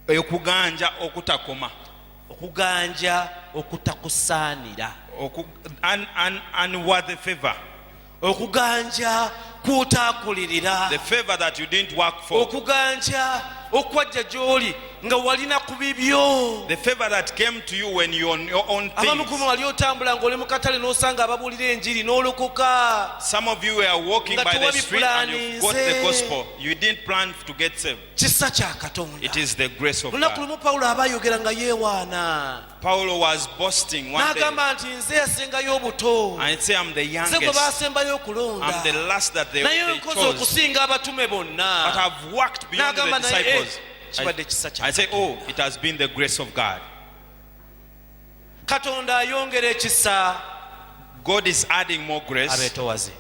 S2: Okuganja okutakoma.
S1: okuganja okutakusaanira,
S2: unworthy favor,
S1: okuganja kutaakulirira,
S2: the favor that you didn't work for,
S1: okuganja okwajja gy'oli nga walina ku bibyo.
S2: the favor that came to you when you're on your own
S1: Abamu ku
S2: things.
S1: mmwe wali otambula ng'oli mu katale n'osanga ababuulira enjiri n'olokoka.
S2: Some of you were walking
S1: Nga
S2: by the street and you got the
S1: tewabipulaninze.
S2: gospel. You didn't plan to get saved.
S1: Kisa kya Katonda.
S2: It is the grace of
S1: Lunaku
S2: God.
S1: lumu Pawulo aba ayogera nga yeewaana.
S2: Paulo was boasting one day
S1: N'agamba nti nze yasengayo obuto.
S2: and say, I'm the
S1: Nze gwe
S2: youngest.
S1: baasembayo okulonda.
S2: I'm the last that they
S1: Naye nkoze
S2: chose.
S1: okusinga abatume bonna.
S2: But I've worked beyond the
S1: N'agamba naye
S2: disciples.
S1: kibadde kisa kya
S2: I say, oh, it has been the grace of God.
S1: Katonda ayongera ekisa
S2: God is adding more grace
S1: abeetowaze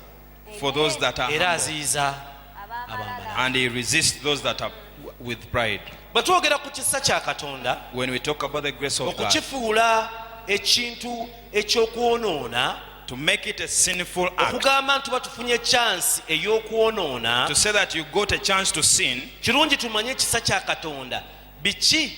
S2: for those that are
S1: era
S2: humble,
S1: aziyiza abamala.
S2: and He resists those that are with pride.
S1: Bwe twogera ku kisa kya Katonda
S2: When we talk about the grace of God,
S1: okukifuula ekintu eky'okwonoona,
S2: to make it a sinful act,
S1: okugamba nti tuba tufunye chansi ey'okwonoona,
S2: to say that you got a chance to sin,
S1: kirungi tumanye ekisa kya Katonda biki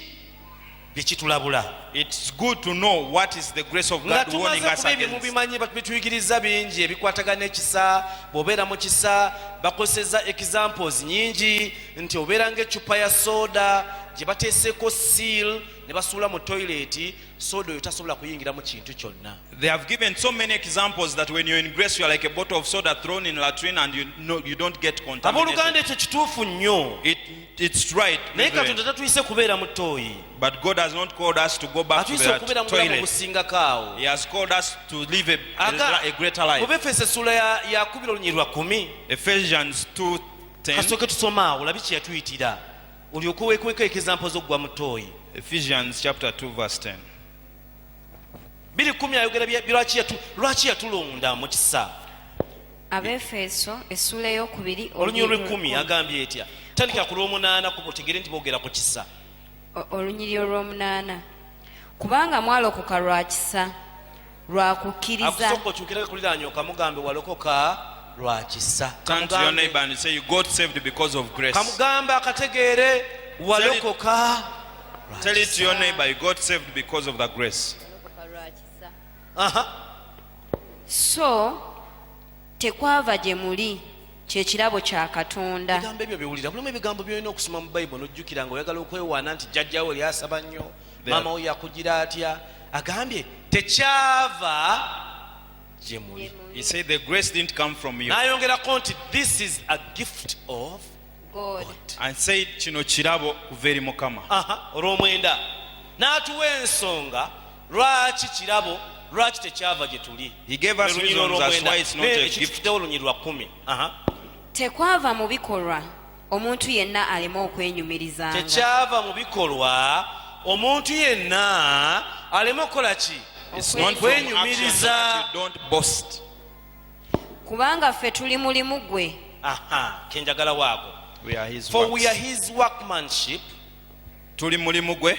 S1: bye kitulabula.
S2: it's good to know what is the grace of
S1: Nga
S2: God warning
S1: tumaze
S2: us
S1: kuba ebyo
S2: against.
S1: mubimanyi bituyigiriza bingi ebikwatagana ekisa. Bw'obeera mu kisa bakozesa examples nyingi nti obeera ng'eccupa ya soda gye bateeseeko seal ne basuula mu toilet, soda oyo tasobola kuyingira mu kintu kyonna.
S2: They have given so many examples that when you're in grace, you are like a bottle of soda thrown in latrine and you know you don't get
S1: Abooluganda
S2: contaminated.
S1: ekyo kituufu nnyo,
S2: It's right,
S1: naye
S2: brethren.
S1: Katonda tatuyise kubeera mu ttooyi,
S2: But God has not called us to go back to
S1: atuyise okubeera
S2: the
S1: mu bulamu
S2: toilet.
S1: obusingako awo.
S2: He has called us to live a greater
S1: Mu
S2: life.
S1: Befeso essula ya 2:10
S2: Ephesians 2:10.
S1: kasooke tusome awo labi kye yatuyitira olyoke weekuweko example z'okugwa mu ttooyi.
S2: Ephesians chapter 2 verse 10.
S1: 2:10 ayogera lwaki yatulonda mu kisa.
S3: Abefeso essula ey'okubiri
S1: Olunyiri olw'ekkumi agambye etya? Tandika ku lw'omunaana kubotegere nti boogera ku kisa.
S3: olunyiri olw'omunaana, kubanga mwalokoka lwa kisa lwa kukkiriza.
S1: Akusooka okyukire kuliraanyo okamugambe walokoka lwa kisa.
S2: Turn to your neighbor and say, you got saved because of grace.
S1: Kamugambe akategeere walokoka.
S2: Tell it to your neighbor, you got saved because of the grace.
S1: Aha.
S3: So tekwava gye muli, kye kirabo kya Katonda.
S1: Ebigambo ebyo biwulira bulamu ebigambo byolina okusoma mu Bayibuli n'ojjukira nga oyagala okwewaana nti jjajjawo lyasaba nnyo, maama we yakugira atya. Agambye tekyava gye muli.
S2: He said the grace didn't come from you.
S1: N'ayongerako nti this is a gift of
S3: God.
S2: And said kino kirabo kuva eri Mukama.
S1: olw'omwenda. N'atuwa ensonga lwaki kirabo, lwaki tekyava gye tuli.
S2: He gave us reasons as why it's not a gift.
S1: Ekitufitewo olunyiri lwa 10.
S3: Tekwava mu bikolwa omuntu yenna aleme okwenyumirizanga.
S1: Tekyava mu bikolwa omuntu yenna aleme okukola ki?
S2: It's not from action
S1: Kwenyumiriza.
S2: that you don't boast.
S3: Kubanga ffe tuli mulimu gwe.
S1: Kenjagala waako.
S2: We are His
S1: For we are
S2: works.
S1: his workmanship,
S2: Tuli mulimu gwe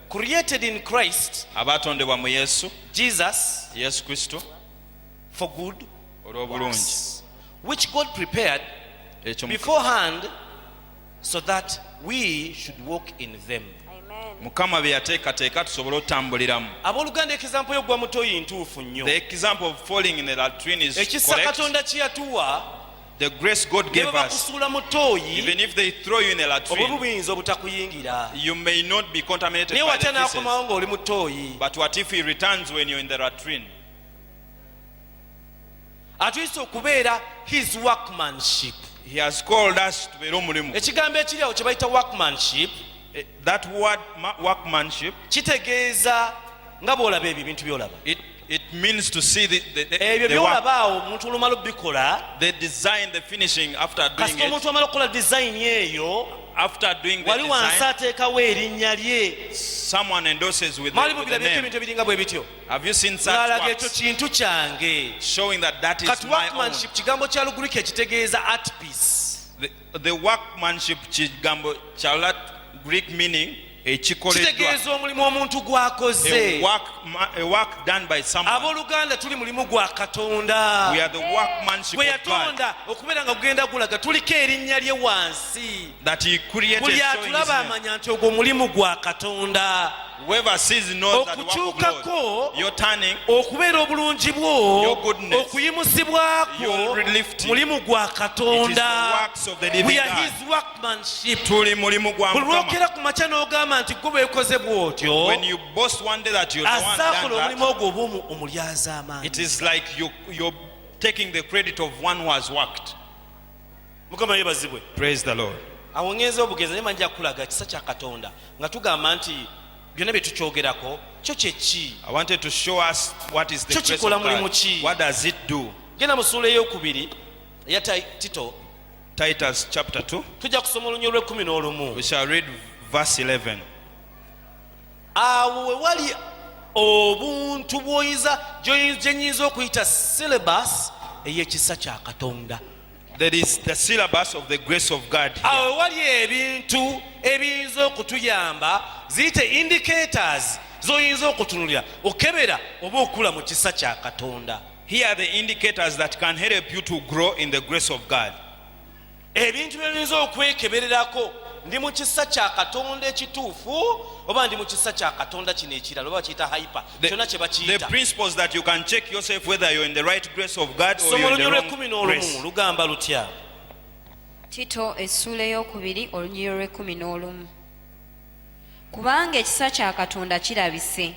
S1: created in Christ
S2: abatondebwa mu Yesu,
S1: Jesus
S2: Yesu Kristo,
S1: for good
S2: olw'obulungi.
S1: works, which God prepared
S2: Ekyo
S1: beforehand so that we should walk in them.
S2: Mukama bye yateekateeka tusobole otambuliramu.
S1: Abooluganda example y'okugwa mu ttooyi ntuufu nnyo.
S2: The example of falling in the latrine is
S1: Ekisa
S2: correct.
S1: Katonda kye yatuwa,
S2: The grace God
S1: ne
S2: gave
S1: bwe
S2: us,
S1: bakusuula mu ttooyi,
S2: even if they throw you in a
S1: obwo
S2: latrine,
S1: buyinza obutakuyingira.
S2: you may not be contaminated
S1: Naye
S2: by
S1: watya
S2: the feces.
S1: n'akomawo ng'oli mu ttooyi.
S2: But what if He returns when you're in the latrine?
S1: Atuyise okubeera his workmanship.
S2: He has called us to be omulimu.
S1: Ekigambo ekiri awo kye bayita workmanship
S2: That word workmanship,
S1: kitegeeza nga bw'olaba ebyo ebintu by'olaba.
S2: it means to see
S1: Ebyo
S2: the work,
S1: by'olaba awo omuntu olumala obikola,
S2: the design, the finishing after doing
S1: kasita
S2: it.
S1: omuntu amala okukola design eyo,
S2: After doing the
S1: wali wansi
S2: design,
S1: ateekawo erinnya lye.
S2: someone endorses with
S1: Mwali
S2: the
S1: mubirabyeko
S2: name.
S1: ebintu ebiringa bwe bityo.
S2: Have you seen such
S1: Ng'alaga ekyo
S2: works?
S1: kintu kyange.
S2: Showing that is
S1: Kati
S2: my own.
S1: workmanship kigambo kya Lugiriki ekitegeeza art piece.
S2: The workmanship kigambo kya Greek meaning ekikoleddwa.
S1: Kitegeeza omulimu omuntu gw'akoze.
S2: A work done by someone.
S1: Abooluganda tuli mulimu gwa Katonda.
S2: We are the workmanship
S1: Gwe
S2: of God
S1: yatonda okubeera nga gugenda gulaga tuliko erinnya lye wansi.
S2: that He created,
S1: Buli
S2: showing His
S1: atulaba
S2: name.
S1: amanya nti ogwo mulimu gwa Katonda.
S2: Whoever sees knows that the work of
S1: okukyukako
S2: Lord. Your turning,
S1: okubeera obulungi bwo
S2: Your goodness,
S1: okuyimusibwako
S2: your lifting,
S1: mulimu gwa
S2: it is
S1: katonda
S2: the works of the living
S1: we are
S2: God.
S1: his workmanship
S2: Tuli mulimu gwa
S1: buli
S2: Mukama.
S1: lwokera ku makya n'ogamba nti gwe bwekoze bw'otyo
S2: When you boast one day that you're the one
S1: azaakola
S2: done
S1: omulimu
S2: that,
S1: ogwo oba omulyaza amaanyi
S2: it is like you're taking the credit of one who has worked.
S1: mukama yebazibwe
S2: Praise the Lord.
S1: awo ngenza obugenzi naye manja kulaga kisa kya katonda nga tugamba nti byonna bye tukyogerako kyo kyeki
S2: I wanted to show us what is the
S1: Kyo
S2: grace of
S1: kikola mulimu
S2: God.
S1: ki?
S2: What does it do?
S1: genda mu ssuula ey'okubiri eya tito
S2: Titus chapter 2.
S1: tujja kusoma olunyo lw'11
S2: We shall read verse 11.
S1: awo we wali obuntu gye nnyinza okuyita syllabus ey'ekisa kya katonda
S2: There is the syllabus of the grace of God here.
S1: awo we wali ebintu ebiyinza okutuyamba ziyite indicators z'oyinza okutunulira okebera oba okula mu kisa kya katonda
S2: Here are the indicators that can help you to grow in the grace of God.
S1: ebintu by'oyinza okwekebererako ndi mu kisa kya katonda ekituufu oba ndi mu kisa kya katonda kino ekirala oba bakiyita hyper kyonna kye
S2: The
S1: bakiyita
S2: principles that you can check yourself whether you're in the right grace of God or
S1: somo
S2: you're in the
S1: olunyo
S2: wrong grace.
S1: lw'11 lugamba lutya
S3: tito essuula ey'okubiri olunyiriro lw'11 kubanga ekisa kya katonda kirabise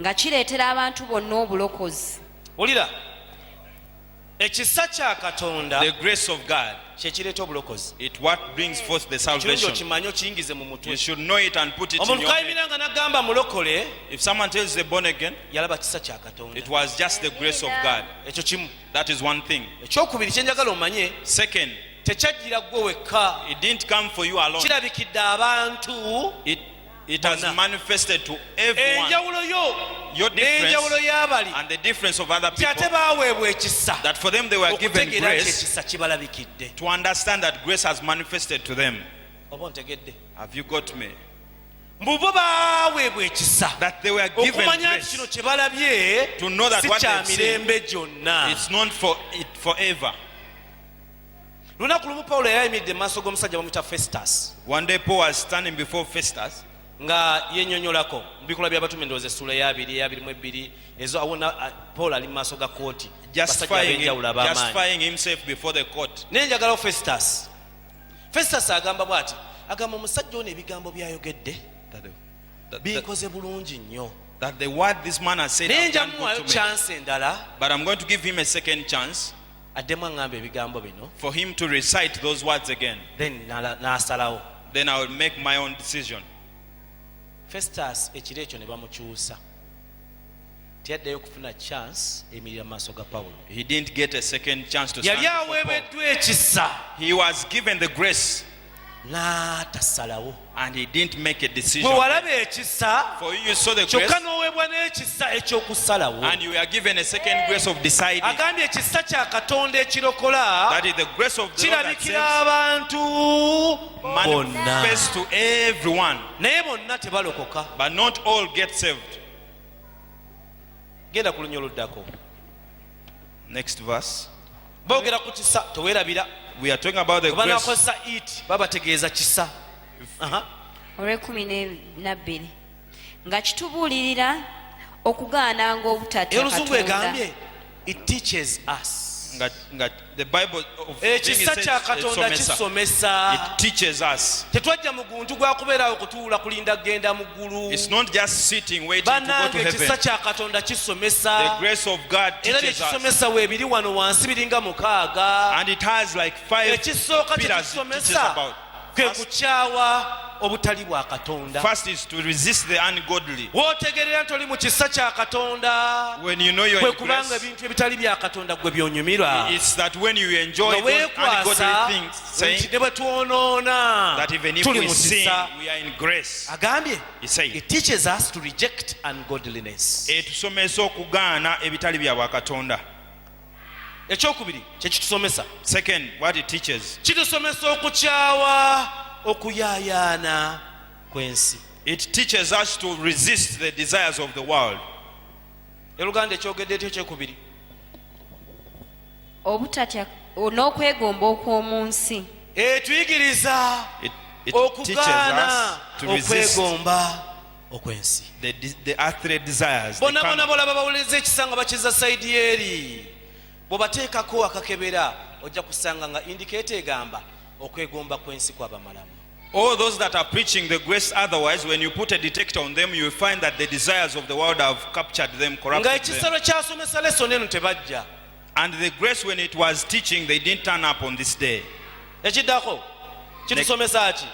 S3: nga kireetera abantu bonna obulokozi
S1: olira ekisa kya katonda
S2: The grace of God,
S1: kyekireeta obulokozi
S2: it what brings forth the
S1: kirungi
S2: salvation.
S1: okimanye okiyingize mu
S2: You
S1: mutwe
S2: should know it and put it in
S1: omuntu
S2: your head.
S1: kayimira nga nagamba mulokole
S2: If someone tells the born again,
S1: yalaba kisa kya katonda
S2: it was just the grace of God.
S1: ekyo kimu
S2: That is one thing.
S1: ekyokubiri kyenjagala omanye
S2: Second,
S1: tekyajjira gwe wekka
S2: it didn't come for you alone.
S1: kirabikidde abantu
S2: It has
S1: Bona.
S2: manifested to everyone.
S1: enjawulo yo
S2: Your
S1: n'enjawulo
S2: difference
S1: y'abali
S2: and the difference of other
S1: nti ate
S2: people.
S1: baaweebwa ekisa
S2: That for them they were given
S1: okutegeera nti
S2: grace
S1: ekisa kibalabikidde
S2: to understand that grace has manifested to them.
S1: oba ontegedde
S2: Have you got me?
S1: mbu bo baaweebwa ekisa
S2: That they were given
S1: okumanya nti
S2: grace
S1: kino kye balabye
S2: to know that
S1: si
S2: what
S1: kya
S2: they've seen,
S1: mirembe gyonna
S2: it's not for it forever.
S1: lunaku lumu pawulo yali ayimiridde mu maaso g'omusajja bamuyita festus
S2: One day Paul was standing before Festus
S1: nga yennyonnyolako mu bikola by'abatume ndowooza essula eyabirimu ezo awona pawulo ali mu maaso ga kooti basajja ab'enjawulo ab'amaanyi
S2: justifying himself before the court.
S1: naye njagalawo festus agamba bw'ati agamba omusajja ono ebigambo by'ayogedde binkoze bulungi nnyo
S2: That the word this man has said
S1: naye
S2: has
S1: nja
S2: done good
S1: muwayo
S2: to me.
S1: chance endala
S2: But I'm going to give him a second chance
S1: addemu aŋŋamba ebigambo bino
S2: for him to recite those words again.
S1: then n'asalawo
S2: Then I will make my own decision.
S1: festus ekiro ekyo ne bamukyusa teyaddayo kufuna chance emirira mu maaso ga pawulo
S2: He didn't get a second chance to stand
S1: yali
S2: before Paul.
S1: aweebeddwa ekisa
S2: He was given the grace
S1: n'atasalawo
S2: and he didn't make a
S1: bwe
S2: decision.
S1: walaba ekisa
S2: For you saw the grace
S1: kyokka n'oweebwa n'ekisa ekyokusalawo
S2: and you were given a second grace of deciding.
S1: agambye ekisa kya katonda ekirokola
S2: That is the grace of the Lord that
S1: kirabikira
S2: saves,
S1: abantu bonna
S2: manifests to everyone,
S1: naye bonna tebalokoka
S2: but not all get saved.
S1: genda ku lunya oluddako
S2: Next verse.
S1: boogera ku kisa teweerabira
S2: We are talking about the
S1: kuba
S2: grace.
S1: nakozesa it babategeeza kisa Aha.
S3: olw'12 nga kitubuulirira okugaananga obutatya
S1: oluzungu
S3: katonda
S1: egambye it teaches us
S2: The Bible of
S1: ekisa kya katonda kisomesa
S2: it teaches us.
S1: tetwajja muguntu gwa kubeerawo kutuula kulinda kgenda mu ggulu
S2: It's not just sitting waiting to go to
S1: bannange ekisa
S2: heaven.
S1: kya katonda
S2: The
S1: kisomesa
S2: grace of God
S1: era
S2: teaches us.
S1: byekisomesa weebiri wano wansi biringa 6
S2: And it has like 5
S1: ekisooka
S2: pillars it teaches
S1: kyekisomesa
S2: about.
S1: kwe kukyawa obutali bwa katonda
S2: First is to resist the ungodly.
S1: wootegerera nti oli mu kisa kya katonda
S2: When you know you're
S1: kwe
S2: in
S1: kubanga
S2: grace,
S1: ebintu ebitali bya katonda gwe byonyumirwa
S2: it's that when you enjoy
S1: nga
S2: those
S1: weekwasa
S2: ungodly things, saying
S1: nti ne bwe twonoona
S2: that even if
S1: tuli
S2: we
S1: mu
S2: sin,
S1: kisa
S2: we are in grace.
S1: agambye
S2: He said,
S1: it teaches us to reject ungodliness
S2: etusomesa okugaana ebitali bya bwakatonda.
S1: ekyokubiri kyekitusomesa
S2: Second, what it teaches,
S1: kitusomesa okukyawa okuyaayaana kw'ensi
S2: it teaches us to resist the desires of the world.
S1: oluganda ekyogedde etyo ekyokubiri
S3: obutatya n'okwegomba okw'omu nsi
S2: It
S1: etuyigiriza
S2: teaches
S1: okugaana
S2: us to resist
S1: okwegomba okwensi.
S2: the earthly desires. the
S1: Bonna bonna
S2: carnal.
S1: bolaba bawuliriza ekisa nga bakiza sayidi eri bw'obateekako akakebera ojja kusanga nga indikeeta egamba okwegomba kw'ensi kw'abamalamu.
S2: All those that are preaching the grace otherwise, when you put a detector on them, you will find that the desires of the world have captured them,
S1: Nga
S2: corrupted them.
S1: ekisalo kyasomesa lesoni eno tebajja.
S2: And the grace, when it was teaching, they didn't turn up on this day.
S1: Ekiddako kitusomesa ki?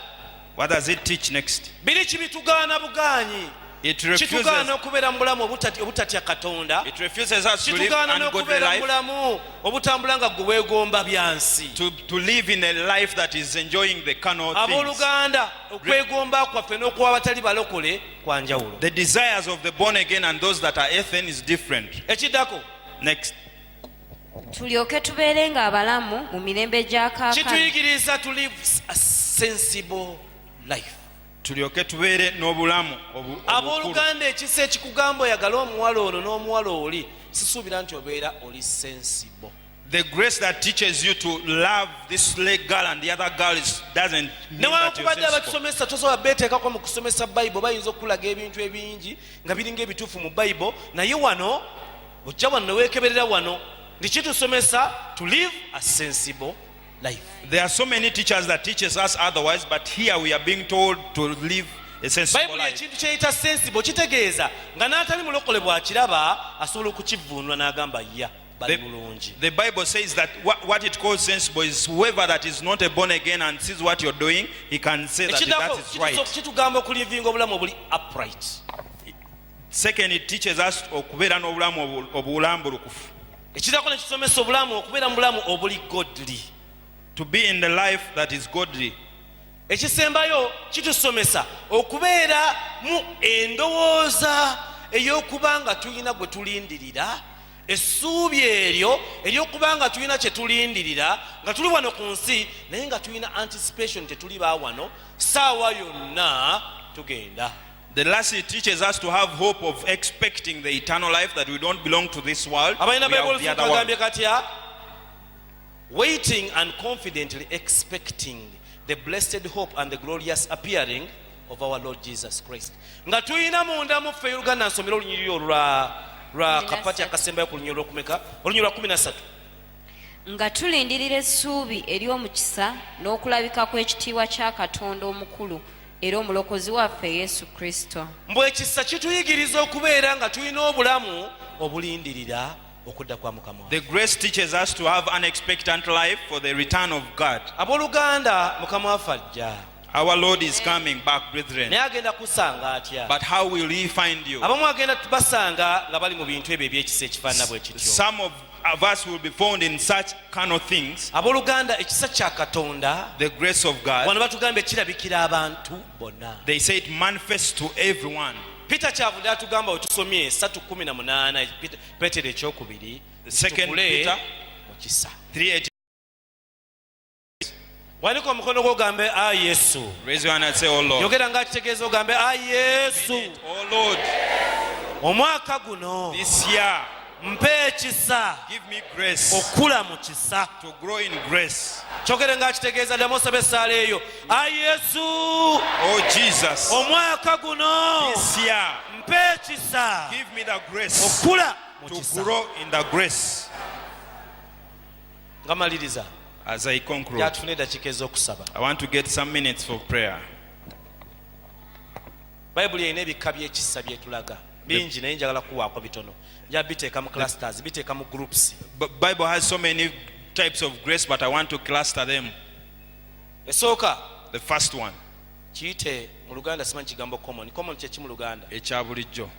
S2: What does it teach next?
S1: Biri kibitugaana bugaanyi.
S2: It refuses,
S1: Kitugaana okubeera mu bulamu obutatya Katonda.
S2: it refuses us to live
S1: Kitugaana
S2: ungodly
S1: n'okubeera mu
S2: life,
S1: bulamu obutambula nga gwe weegomba byansi.
S2: to live in a life that is enjoying the carnal things.
S1: Abooluganda okwegomba kwaffe n'okuba abatali balokole kwa njawulo.
S2: The desires of the born again and those that are heathen is different.
S1: Ekiddako
S2: Next.
S3: tulyoke tubeere nga abalamu mu mirembe gya kaakano
S1: kituyigiriza to live a sensible life.
S2: Tulyoke tubeere n'obulamu obukulu.
S1: Abooluganda ekisa ekikugamba oyagala omuwala ono n'omuwala oli sisuubira nti obeera oli sensible.
S2: The grace that teaches you to love this girl and the other girl doesn't mean that you're
S1: Newankubadde
S2: sensible.
S1: abatusomesa tosobola beeteekako mu kusomesa Bayibuli bayinza okulaga ebintu ebingi nga biringa ebituufu mu Bayibuli, naye wano ojja wano ne weekeberera wano ndi kitusomesa to live a sensible life.
S2: There are so many teachers that teaches us otherwise, but here we are being told to live a sensible
S1: Bayibuli
S2: life.
S1: ekintu kyeyita sensible kitegeeza nga n'atali mulokole bw'akiraba asobola okukivuunula n'agamba ya bali bulungi.
S2: The Bible says that what it calls sensible is whoever that is not a born again and sees what you're doing, he can say that
S1: Ekiddako
S2: is right.
S1: kitugamba okulivinga obulamu obuli upright.
S2: Second, it teaches us okubeera n'obulamu obulambulukufu.
S1: Ekiddako ne kisomesa obulamu okubeera mu bulamu obuli godly.
S2: To be in the life that is godly.
S1: Ekisembayo kitusomesa okubeera mu endowooza ey'okuba nga tulina gwe tulindirira, essuubi eryo ery'okuba nga tulina kye tulindirira nga tuli wano ku nsi naye nga tulina anticipation tetuli baawano saawa yonna tugenda.
S2: The last, it teaches us to have hope of expecting the eternal life, that we don't belong to this world.
S1: Abalina
S2: We have
S1: Bayibuli
S2: the other world.
S1: kagambye katya? Waiting and confidently expecting the blessed hope and the glorious appearing of our Lord Jesus Christ. Nga tulina munda mu ffe Uganda nsomera olunyiriri lwa kapati akasembayo ku lunyiriri lw'okumeka olunyiriri lwa 13.
S3: nga tulindirira essuubi ery'omukisa n'okulabika kw'ekitiibwa kya Katonda omukulu era omulokozi waffe Yesu Kristo.
S1: Mbwe ekisa kituyigiriza okubeera nga tulina obulamu obulindirira okudda kwa Mukama waffe.
S2: The grace teaches us to have an expectant life for the return of God.
S1: Abooluganda Mukama waffe ajja.
S2: Our Lord is coming back, brethren.
S1: Naye agenda kusanga atya?
S2: But how will he find you?
S1: Abamu agenda basanga nga bali mu bintu ebyo ebyekisa ekifaanana bwe kityo.
S2: Some of us will be found in such carnal things.
S1: Abooluganda ekisa kya Katonda
S2: The grace of God,
S1: wano batugambye kirabikira abantu bonna.
S2: they say it manifests to everyone.
S1: Peter kyavudde atugamba we tusomye 3:18 Peetero ekyokubiri
S2: Second
S1: tukule
S2: Peter
S1: mu kisa.
S2: 3:18.
S1: Wanika omukono gwo ogambe ayi Yesu.
S2: Raise your hand and say, Oh Lord.
S1: Yogera ng'akitegeeza ogambe ayi Yesu.
S2: Oh Lord,
S1: Omwaka guno
S2: this year,
S1: mpe ekisa
S2: give me grace
S1: okula mu kisa.
S2: to grow in grace.
S1: Kyogere ng'akitegeeza ddemu osaba essaala eyo. Ayi Yesu,
S2: Oh Jesus,
S1: omwaka guno
S2: this year,
S1: mpe ekisa
S2: give me the grace
S1: okula mu
S2: to
S1: kisa.
S2: grow in the grace.
S1: Nga maliriza
S2: As I conclude,
S1: yatufuna eddakiika ez'okusaba.
S2: I want to get some minutes for prayer.
S1: Bayibuli erina ebika by'ekisa byetulaga bingi naye njagala kuwaako bitono. Nja biteeka mu clusters, biteeka mu groups.
S2: Bible has so many types of grace, but I want to cluster them.
S1: Esooka
S2: The first one,
S1: kiyite mu Luganda simanyi kigambo common. Common kye ki mu Luganda?
S2: ekya bulijjo.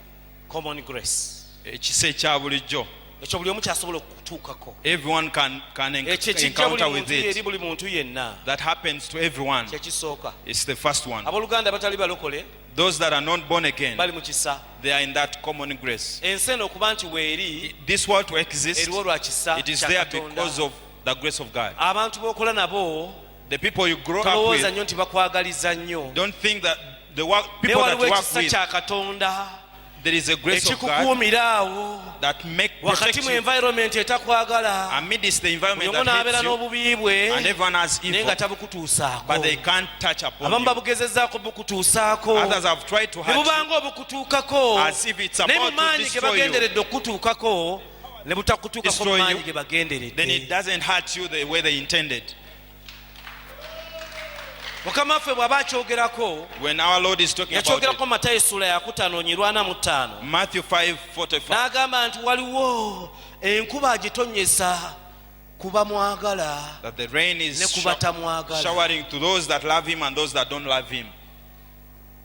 S1: Common grace.
S2: Ekisa ekya bulijjo.
S1: Ekyo buli omu kyasobola okutuukako.
S2: Everyone can
S1: Ekyo kijja buli
S2: encounter with
S1: muntu eri
S2: it.
S1: buli muntu yenna.
S2: That happens to everyone.
S1: Kye kisooka.
S2: It's the first one.
S1: Abooluganda batali balokole
S2: Those that are not born again,
S1: bali mu kisa.
S2: they are in that common grace.
S1: Ensi eno okuba nti weeri
S2: This world to exist,
S1: eriwo lwa kisa
S2: it is
S1: kya
S2: there
S1: Katonda.
S2: because of the grace of God.
S1: Abantu b'okola nabo
S2: The people you grow up
S1: tolowooza
S2: with,
S1: nnyo nti bakwagaliza nnyo.
S2: don't think that the
S1: Naye
S2: people that
S1: waliwo
S2: you work
S1: ekisa
S2: with,
S1: kya Katonda
S2: there is a grace of God
S1: ekikukuumira awo
S2: that make
S1: wakati
S2: protect
S1: mu
S2: you
S1: environment etakwagala
S2: amidst the
S1: buli
S2: environment
S1: omu
S2: that
S1: n'abeera
S2: hates you,
S1: n'obubi bwe
S2: and everyone has
S1: naye
S2: evil,
S1: nga tabukutuusaako
S2: but they can't touch upon
S1: abamu
S2: you.
S1: babugezezzaako bukutuusaako
S2: Others have tried to
S1: ne
S2: hurt you
S1: bubanga obukutuukako
S2: as if it's
S1: naye mu
S2: about to
S1: maanyi ge
S2: destroy you.
S1: bagenderedde okukutuukako ne butakutuukako mu
S2: Destroy
S1: maanyi
S2: you.
S1: ge
S2: Then
S1: bagenderedde
S2: it doesn't hurt you the way they intended.
S1: mukama waffe bw'aba akyogerako
S2: When our Lord is talking about
S1: yakyogerako
S2: it,
S1: matayo essula ya 5:45
S2: Matthew 5:45,
S1: n'agamba nti waliwo enkuba agitonnyesa kuba mwagala
S2: that the rain
S1: ne
S2: is
S1: kuba tamwagala.
S2: showering to those that love him and those that don't love him.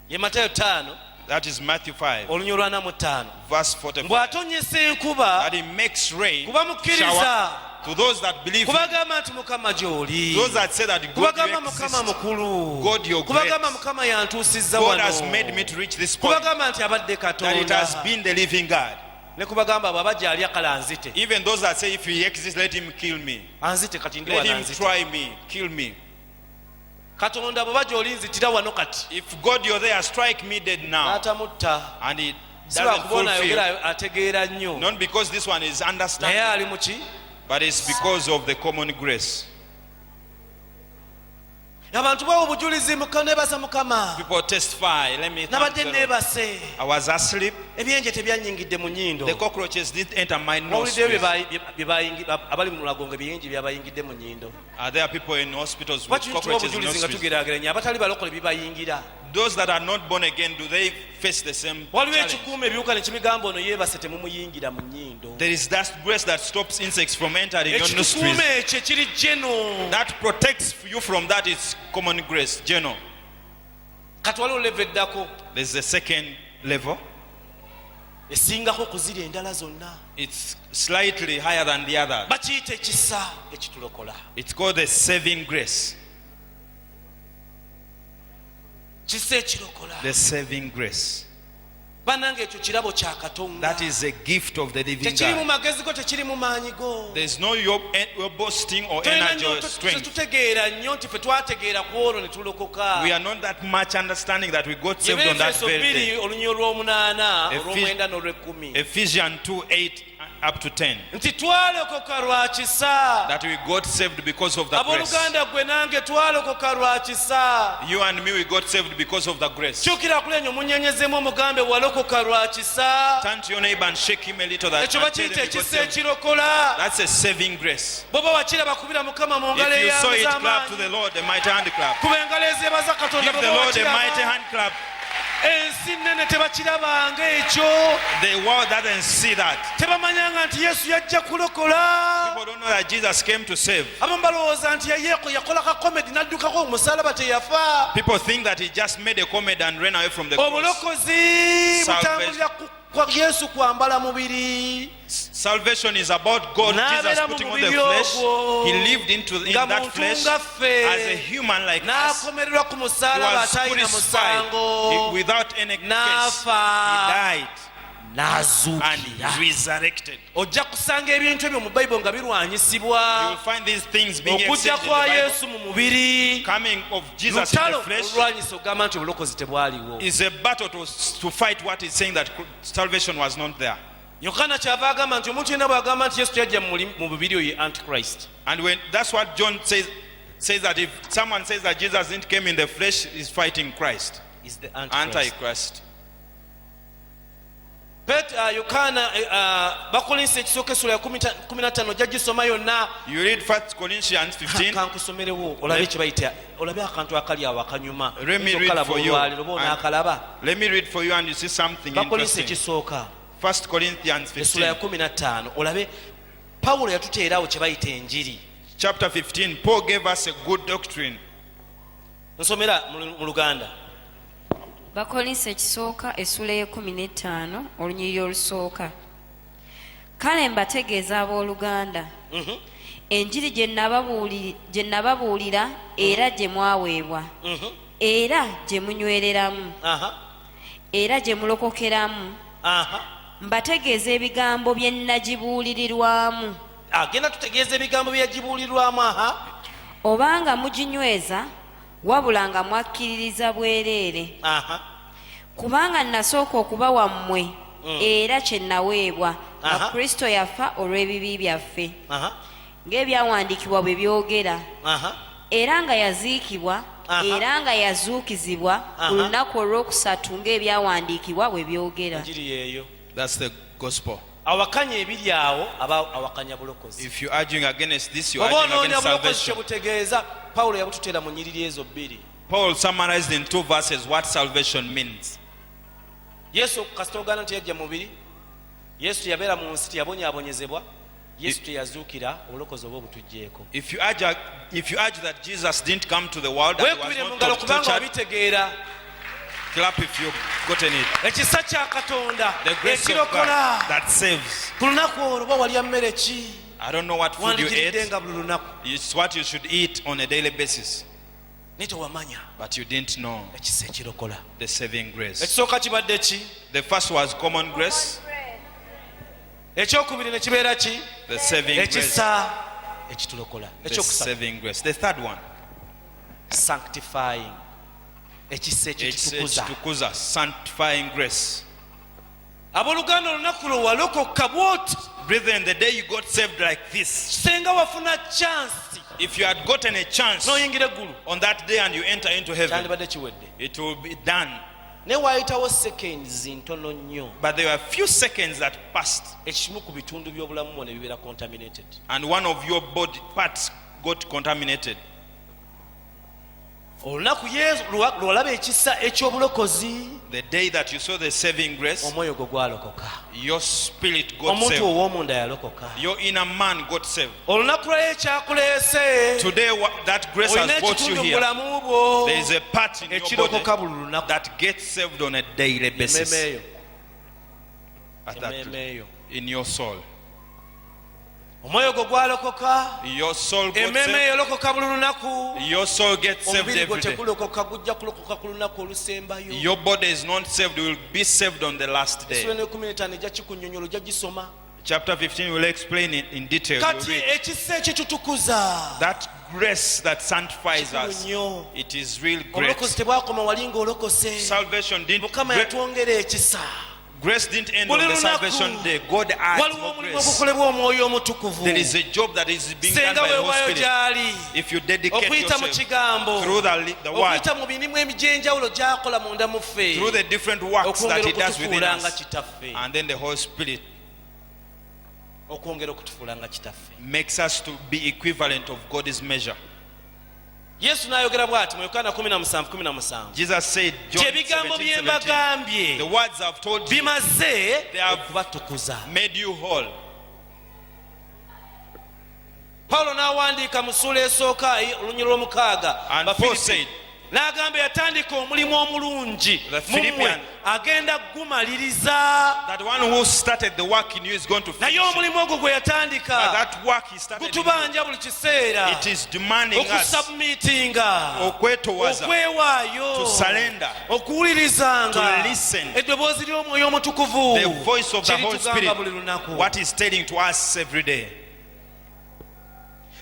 S1: Ye matayo 5
S2: That is Matthew 5,
S1: olunywa 45
S2: verse 45.
S1: bw'atonnyesa enkuba
S2: That he makes rain
S1: kuba mukkiriza
S2: shower to those that believe him,
S1: kubagamba nti mukama gy'oli
S2: those that say that God,
S1: kubagamba
S2: you
S1: mukama
S2: exist.
S1: mukulu
S2: God, you're
S1: kubagamba
S2: great.
S1: mukama yantuusizza
S2: God
S1: wano
S2: has made me to reach this point,
S1: kubagamba nti abadde
S2: that it
S1: katonda
S2: has been the living God.
S1: ne kubagamba bw'aba gy'alya kale anzite
S2: Even those that say if he exists, let him kill me.
S1: anzite kati ndi
S2: Let
S1: wano
S2: him
S1: anzite
S2: try me, kill me.
S1: katonda bw'aba gy'oli nzitira wano kati
S2: If God, you're there, strike me dead now.
S1: n'atamutta
S2: And he
S1: si
S2: doesn't
S1: lwakuba
S2: fulfill.
S1: ayogera ategeera nnyo
S2: Not because this one is
S1: naye
S2: understanding,
S1: ali mu ki
S2: but it's because of the common grace.
S1: abantu bawa obujulizi neebasa mukama
S2: People testify. Let me thank
S1: nabadde
S2: the Lord.
S1: neebase
S2: I was asleep.
S1: ebyenje tebyanyingidde mu nnyindo
S2: The cockroaches didn't enter my
S1: mawuliddeyo
S2: nostrils.
S1: abali mu mulago nga ebyenje byabayingidde mu nnyindo
S2: Are there people in hospitals with
S1: bakituwa
S2: cockroaches in
S1: obujulizi nga
S2: nostrils?
S1: tugeraageranya abatali balokole bibayingira
S2: Those that are not born again, do they face the same
S1: waliwo
S2: challenge?
S1: ekikuuma ebiwuka ne kimigamba ono yeebase temumuyingira mu nnyindo
S2: There is that grace that stops insects from entering your nostrils.
S1: ekikuuma ekyo ekiri geno
S2: That protects you from that is common grace, general.
S1: kati waliwo leva eddako
S2: There's the second level.
S1: esingako ku ziri endala zonna
S2: It's slightly higher than the other.
S1: bakiyita ekisa ekitulokola
S2: It's called the saving grace.
S1: kisa ekirokola
S2: The saving grace.
S1: bannange ekyo kirabo kya katonda
S2: That is a gift of the living
S1: tekiri mu
S2: God.
S1: magezi go tekiri mu maanyi go
S2: There's no your boasting or
S1: Tolina
S2: energy or
S1: nnyo
S2: strength.
S1: tetutegeera nnyo nti fe twategeera ku olwo ne tulokoka
S2: We are not that much understanding that we got saved on that
S1: Efeso
S2: very
S1: 2
S2: day.
S1: olunnyo olw'omunaana
S2: Ephes-
S1: olw'omwenda n'olw'ekkumi
S2: Ephesians 2:8 up to 10.
S1: nti twalokoka lwa kisa
S2: That we got saved because of the grace.
S1: abooluganda gwe nange twalokoka lwa kisa
S2: You and me, we got saved because of the grace.
S1: kyukira kulenyo munyenyezeemu omugambe walokoka lwa kisa
S2: Turn to your neighbor and shake him a little. That
S1: ekyo
S2: and tell him
S1: bakiyita
S2: we got
S1: ekisa
S2: saved.
S1: ekirokola
S2: That's a saving grace.
S1: bwoba wakiraba kubira mukama mu ngalo
S2: If you saw it, clap to
S1: ey'amaanyi
S2: the Lord, a mighty hand clap.
S1: kuba engalo ezeebaza katonda
S2: Give the
S1: bwoba
S2: Lord a mighty
S1: wakiraba
S2: hand clap.
S1: ensi nnene tebakirabanga ekyo
S2: The world doesn't see that.
S1: tebamanyanga nti yesu yajja kulokola
S2: People don't know that Jesus came to save.
S1: abamu balowooza nti yakola kakomedi n'addukako omusalaba teyafa
S2: People think that he just made a comedy and ran away from the cross.
S1: obulokozi
S2: Salvation.
S1: butambulira kwa yesu kwambala mubiri
S2: Salvation is about God, Jesus
S1: N'abeera mu
S2: putting on the
S1: mubiri
S2: flesh.
S1: ogwo.
S2: He lived in
S1: Nga
S2: that
S1: muntu
S2: flesh
S1: nga ffe.
S2: as a human like us.
S1: n'akomererwa ku
S2: He
S1: musalaba
S2: was
S1: atalina
S2: crucified
S1: musango
S2: without any case. He
S1: n'afa
S2: died and
S1: n'azuukira
S2: resurrected.
S1: ojja kusanga ebintu ebyo mu bayibuli nga
S2: You
S1: birwanyisibwa
S2: will find these things being
S1: okujja
S2: accepted in
S1: kwa
S2: the Bible.
S1: yesu mu mubiri
S2: Coming of Jesus in
S1: lutalo
S2: the flesh
S1: olwanyisa ogamba nti obulokozi tebwaliwo
S2: is a battle to fight what is saying that salvation was not there.
S1: yokaana kyava agamba nti omuntu yenna bw'agamba nti yesu teyajja mu mubiri oyo ye antichrist
S2: And when that's what John says that if someone says that Jesus didn't come in the flesh, is fighting Christ.
S1: is the antichrist
S2: Antichrist.
S1: yokaana bakolinsi ekisooka essula ya 15 ojja gisoma yonna
S2: You read 1 Corinthians 15.
S1: kankusomerewo olabe kye bayita olabe akantu akali awo akanyuma
S2: Let me read
S1: Okalaba
S2: for you.
S1: olwaliro oba onaakalaba
S2: Let me read for you and you see something
S1: bakolinsi
S2: interesting.
S1: ekisooka
S2: 1 Corinthians
S1: essula ya
S2: 15.
S1: 15 olabe pawulo yatuteerawo kye bayita enjiri
S2: Chapter 15. Paul gave us a good doctrine.
S1: nsomera mu luganda
S3: bakolinsi ekisooka essula ye15 olunyiriri olusooka kale mbategeeza abooluganda enjiri gye nababuulira era gye mwaweebwa era gye munywereramu era gye mulokokeramu mbategeeza ebigambo bye nagibuulirirwamu
S1: agenda tutegeeza ebigambo byeyagibuulirwamu
S3: obanga muginyweza wabula nga mwakkiririza bwereere kubanga nasooka okuba wammwe era kye naweebwa nga
S1: Aha.
S3: kristo yafa olw'ebibi byaffe
S1: Aha,
S3: ng'ebyawandiikibwa bwe byogera
S1: aha.
S3: era nga yaziikibwa
S1: Aha.
S3: era nga yazuukizibwa
S1: Aha.
S3: ku lunaku olw'okusatu ng'ebyawandiikibwa bwe byogera
S1: Enjiri yeeyo.
S2: That's the gospel.
S1: Awakanya ebiri awo aba awakanya bulokozi.
S2: If you're arguing against this, you're
S1: Oba
S2: arguing
S1: onoonya
S2: against
S1: bulokozi kye
S2: salvation.
S1: butegeeza Pawulo yabututeera mu nnyiriri ezo bbiri.
S2: Paul summarized in 2 verses what salvation means.
S1: Yesu kasita ogaana nti yajja mu mubiri, Yesu teyabeera mu nsi, teyabonyaabonyezebwa, Yesu teyazuukira, obulokozi oba obutuggyeko.
S2: If you argue that Jesus didn't come to the world and
S1: Weekubire mu
S2: was
S1: ngalo
S2: not
S1: kubanga
S2: tortured,
S1: wabitegeera.
S2: clap if you've gotten it.
S1: Ekisa kya Katonda
S2: The grace of
S1: ekirokola.
S2: God that saves.
S1: Ku lunaku olwo oba walya mmere ki?
S2: I don't know what food you
S1: Wandigiridde
S2: ate.
S1: nga buli lunaku.
S2: It's what you should eat on a daily basis.
S1: Naye tewamanya
S2: But you didn't know
S1: ekisa ekirokola.
S2: the saving grace.
S1: Ekisooka kibadde ki?
S2: The first was common grace,
S1: Ekyokubiri ne kibeera ki?
S2: the saving grace.
S1: Ekisa ekitulokola.
S2: The
S1: Ekyokusatu,
S2: saving grace. The third one,
S1: sanctifying. Ekisa
S2: it's
S1: ekitukuza.
S2: ekitukuza, sanctifying grace.
S1: Abooluganda olunaku lwe walokoka bw'oti,
S2: Brethren, the day you got saved like this,
S1: singa wafuna chansi
S2: if you had gotten a chance
S1: n'oyingira eggulu,
S2: on that day and you enter into heaven,
S1: kyandibadde kiwedde.
S2: it will be done.
S1: Naye waayitawo seconds ntono nnyo,
S2: But there were a few seconds that passed,
S1: ekimu ku bitundu by'obulamu bwo ne bibeera contaminated.
S2: and one of your body parts got contaminated.
S1: Olunaku Yesu lw'olaba ekisa eky'obulokozi,
S2: The day that you saw the saving grace,
S1: omwoyo gwo gwalokoka,
S2: your spirit got
S1: omuntu
S2: saved.
S1: ow'omunda yalokoka.
S2: Your inner man got saved.
S1: Olunaku lwayo ekyakuleese,
S2: Today, that grace
S1: olina
S2: has brought you
S1: ekitundu mu
S2: here.
S1: bulamu bwo
S2: There is a part in your
S1: ekirokoka
S2: body
S1: buli lunaku.
S2: that gets saved on a daily basis.
S1: Emmeeyo,
S2: At that,
S1: emmeeyo.
S2: in your soul.
S1: Omwoyo gwo gwalokoka,
S2: Your soul got
S1: emmeeme
S2: saved.
S1: elokoka buli lunaku.
S2: Your soul gets saved
S1: Omubiri gwo
S2: every day.
S1: tegulokoka, gujja kulokoka ku lunaku olusembayo.
S2: Your body is not saved, will be saved on the last day.
S1: Esula ne 15 ejja kikunnyonnyola, ojja gisoma.
S2: Chapter 15 will explain it in detail. You
S1: Kati
S2: read.
S1: ekisa ekitutukuza,
S2: That grace that sanctifies
S1: kikulu
S2: us,
S1: nnyo.
S2: it is real great.
S1: Obulokozi tebwakoma wali ng'olokose.
S2: Salvation didn't,
S1: Mukama yatwongera ekisa.
S2: grace didn't end
S1: Buli
S2: on the
S1: lunaku
S2: salvation day. God asked
S1: waliwo
S2: for
S1: omulimu
S2: grace.
S1: ogukolebwa omwoyo omutukuvu.
S2: There is a job that is being done
S1: Senga
S2: by the Holy
S1: weewaayo
S2: Spirit.
S1: gy'ali,
S2: If you dedicate
S1: okuyita mu
S2: yourself
S1: kigambo,
S2: through the word,
S1: okuyita mu mirimu egy'enjawulo gy'akola munda mu ffe,
S2: through the different works that
S1: okwongera
S2: He does within
S1: okutufuula nga
S2: us,
S1: kitaffe,
S2: and then the Holy Spirit
S1: okwongera okutufuula nga kitaffe.
S2: makes us to be equivalent of God's measure.
S1: Yesu n'ayogera bw'ati mu Yokaana 17:17,
S2: Jesus said, John
S1: ebigambo bye
S2: 17:17,
S1: mbagambye
S2: the words I've told you
S1: bimaze
S2: They have
S1: okubatukuza.
S2: made you whole.
S1: Pawulo n'awandiika mu ssuula esooka olunyi lw'omukaaga
S2: And Paul said,
S1: n'agamba yatandika omulimu omulungi
S2: The
S1: mu mmwe
S2: Philippians-
S1: agenda kugumaliriza.
S2: that one who started the work in you is going to finish
S1: Naye
S2: it.
S1: omulimu ogwo gwe yatandika
S2: That work He started in you,
S1: gutubanja buli kiseera
S2: it is demanding us
S1: okusabumitinga,
S2: okwetowaza,
S1: okwewaayo,
S2: to surrender,
S1: okuwulirizanga
S2: to listen.
S1: eddoboozi ly'omwoyo omutukuvu
S2: the voice of the Holy
S1: kiritugamba buli
S2: Spirit,
S1: lunaku.
S2: what He's telling to us every day.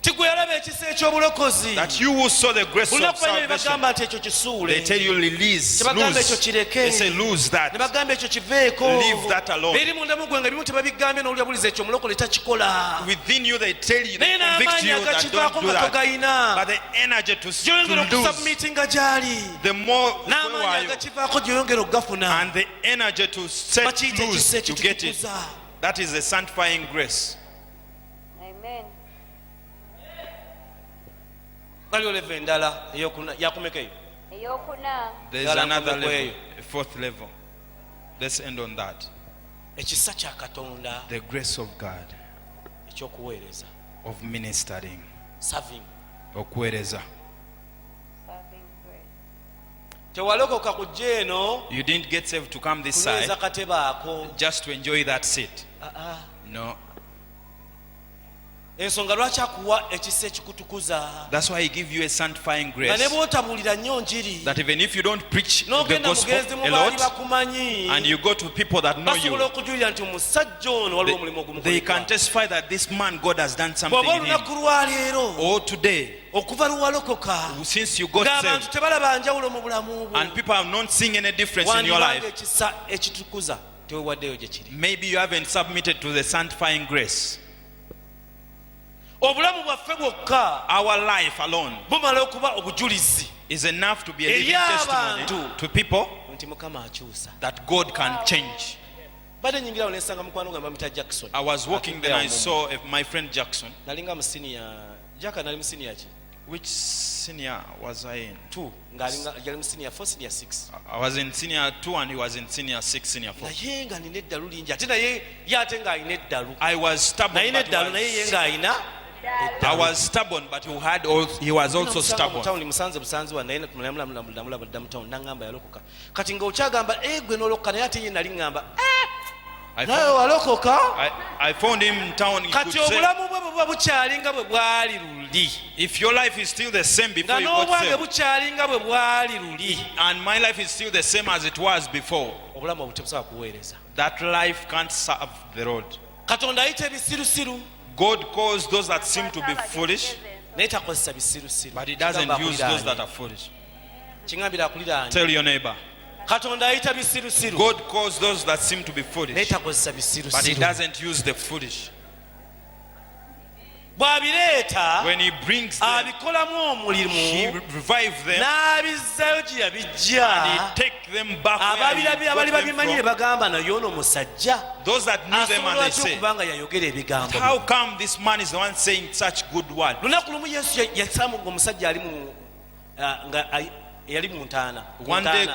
S1: Tigwe yalaba ekisa eky'obulokozi,
S2: That you who saw the grace of
S1: olunaku balina ne
S2: salvation,
S1: bagamba nti ekyo kisuule,
S2: they tell you release,
S1: Tebagamba ekyo
S2: lose.
S1: kireke.
S2: They say lose
S1: ne
S2: that.
S1: bagamba ekyo kiveeko,
S2: Leave that alone.
S1: biri munda mu gwe nga bimu tebabigambye n'olya buliza ekyo omulokole takikola.
S2: Within you they tell you, they
S1: Naye
S2: convict
S1: n'amaanyi
S2: you that
S1: agakivaako
S2: don't do
S1: nga
S2: that.
S1: togalina,
S2: But the energy to
S1: gy'oyongera
S2: lose,
S1: okusabumitinga gy'ali,
S2: the more
S1: n'amaanyi agakivaako gy'oyongera okugafuna.
S2: and the energy to set
S1: Bakiyita
S2: loose,
S1: ekisa
S2: you get it.
S1: ekitukuza.
S2: That is the sanctifying grace.
S3: Amen.
S1: Waliwo leve endala yakumeka eyo.
S3: Eyokuna.
S2: There's
S1: Yala
S2: another
S1: nkomeko
S2: level,
S1: eyo.
S2: a fourth level. Let's end on that.
S1: Ekisa kya Katonda
S2: The grace of God,
S1: eky'okuweereza,
S2: of ministering,
S1: serving.
S2: okuweereza.
S3: Serving grace.
S1: Tewalokoka kujja eno
S2: You didn't get saved to come this
S1: kunyweza
S2: side
S1: katebe ako.
S2: just to enjoy that seat. No.
S1: Ensonga lwaki akuwa ekisa ekikutukuza,
S2: That's why He gives you a sanctifying
S1: nga ne
S2: grace.
S1: bw'otabuulira nnyo njiri,
S2: That even if you don't preach the
S1: n'ogenda
S2: gospel
S1: mugenzi mu
S2: a
S1: baali
S2: lot,
S1: bakumanyi,
S2: and you go to people that know
S1: basobola
S2: you,
S1: okujulira nti omusajja ono waliwo omulimu
S2: they can
S1: ogumukolebwa.
S2: testify that this man, God has done something
S1: Bw'oba
S2: in him.
S1: olunaku lwaleero
S2: Oh, today,
S1: okuva luwalokoka,
S2: since you got
S1: ng'abantu
S2: saved,
S1: tebalaba njawulo mu bulamu bwo,
S2: and people are not seeing any difference in your
S1: wandibanga
S2: life,
S1: ekisa ekitukuza. tewewaddeyo gye kiri.
S2: Maybe you haven't submitted to the sanctifying grace.
S1: Obulamu bwaffe bwokka
S2: Our life alone
S1: bumala okuba obujulizi
S2: is enough to be a living
S1: eri
S2: testimony
S1: abantu
S2: to people
S1: nti Mukama akyusa.
S2: that God can change.
S1: Badde nyingirawo nensanga mukwano gwe bamuyita Jackson.
S2: I was walking then I saw my friend Jackson.
S1: nalinga mu senior Jaka nali mu senior ki
S2: Which senior was I in?
S1: 2 ng'alinga yali mu senior 4 senior 6
S2: I was in senior 2 and he was in senior 6, senior 4.
S1: naye nga nina eddalu lingi ate naye ye ate ng'alina eddalu
S2: I was stubborn.
S1: nalina
S2: But
S1: eddalu naye ye ng'alina
S2: I was stubborn, but he was also stubborn.
S1: mutawuni musanze busanzi wa naye mulamula mutawuni naŋŋamba yalokoka kati ng'okyagamba gwe n'olokoka naye ate ye nali ŋŋamba
S2: I
S1: nawe
S2: found,
S1: walokoka
S2: I found him in town. He could
S1: kati
S2: say,
S1: obulamu bwe buba bukyali nga bwe bwali luli
S2: if your life is still the same before
S1: nga
S2: you got
S1: n'obwange
S2: saved,
S1: bukyali nga bwe bwali luli
S2: and my life is still the same as it was before,
S1: obulamu obwo tebusobola kuweereza.
S2: that life can't serve the Lord.
S1: Katonda ayita ebisirusiru
S2: God calls those that seem to be foolish,
S1: naye takozesa bisirusiru.
S2: but he doesn't
S1: Kigamba
S2: use those
S1: akuliraanye.
S2: that are foolish.
S1: Kingambira akuliraanye.
S2: Tell your neighbor,
S1: Katonda ayita bisirusiru
S2: God calls those that seem to be
S1: naye
S2: foolish,
S1: takozesa
S2: but he
S1: bisirusiru.
S2: doesn't use the foolish.
S1: bw'abireeta
S2: When he brings them,
S1: abikolamu
S2: he
S1: omulimu
S2: revives them
S1: n'abizzayo gye yabijja.
S2: and he take them back where
S1: ababirabye
S2: he
S1: abali
S2: got them
S1: babimanyi ne
S2: from.
S1: bagamba naye ono musajja
S2: Those that knew them and
S1: asobola
S2: they
S1: ki
S2: say,
S1: okuba nga yayogera ebigambo
S2: how come this man is the one saying such good word?
S1: lunaku lumu yesu yasamu omusajja ali mu yali mu ntaana
S2: One day,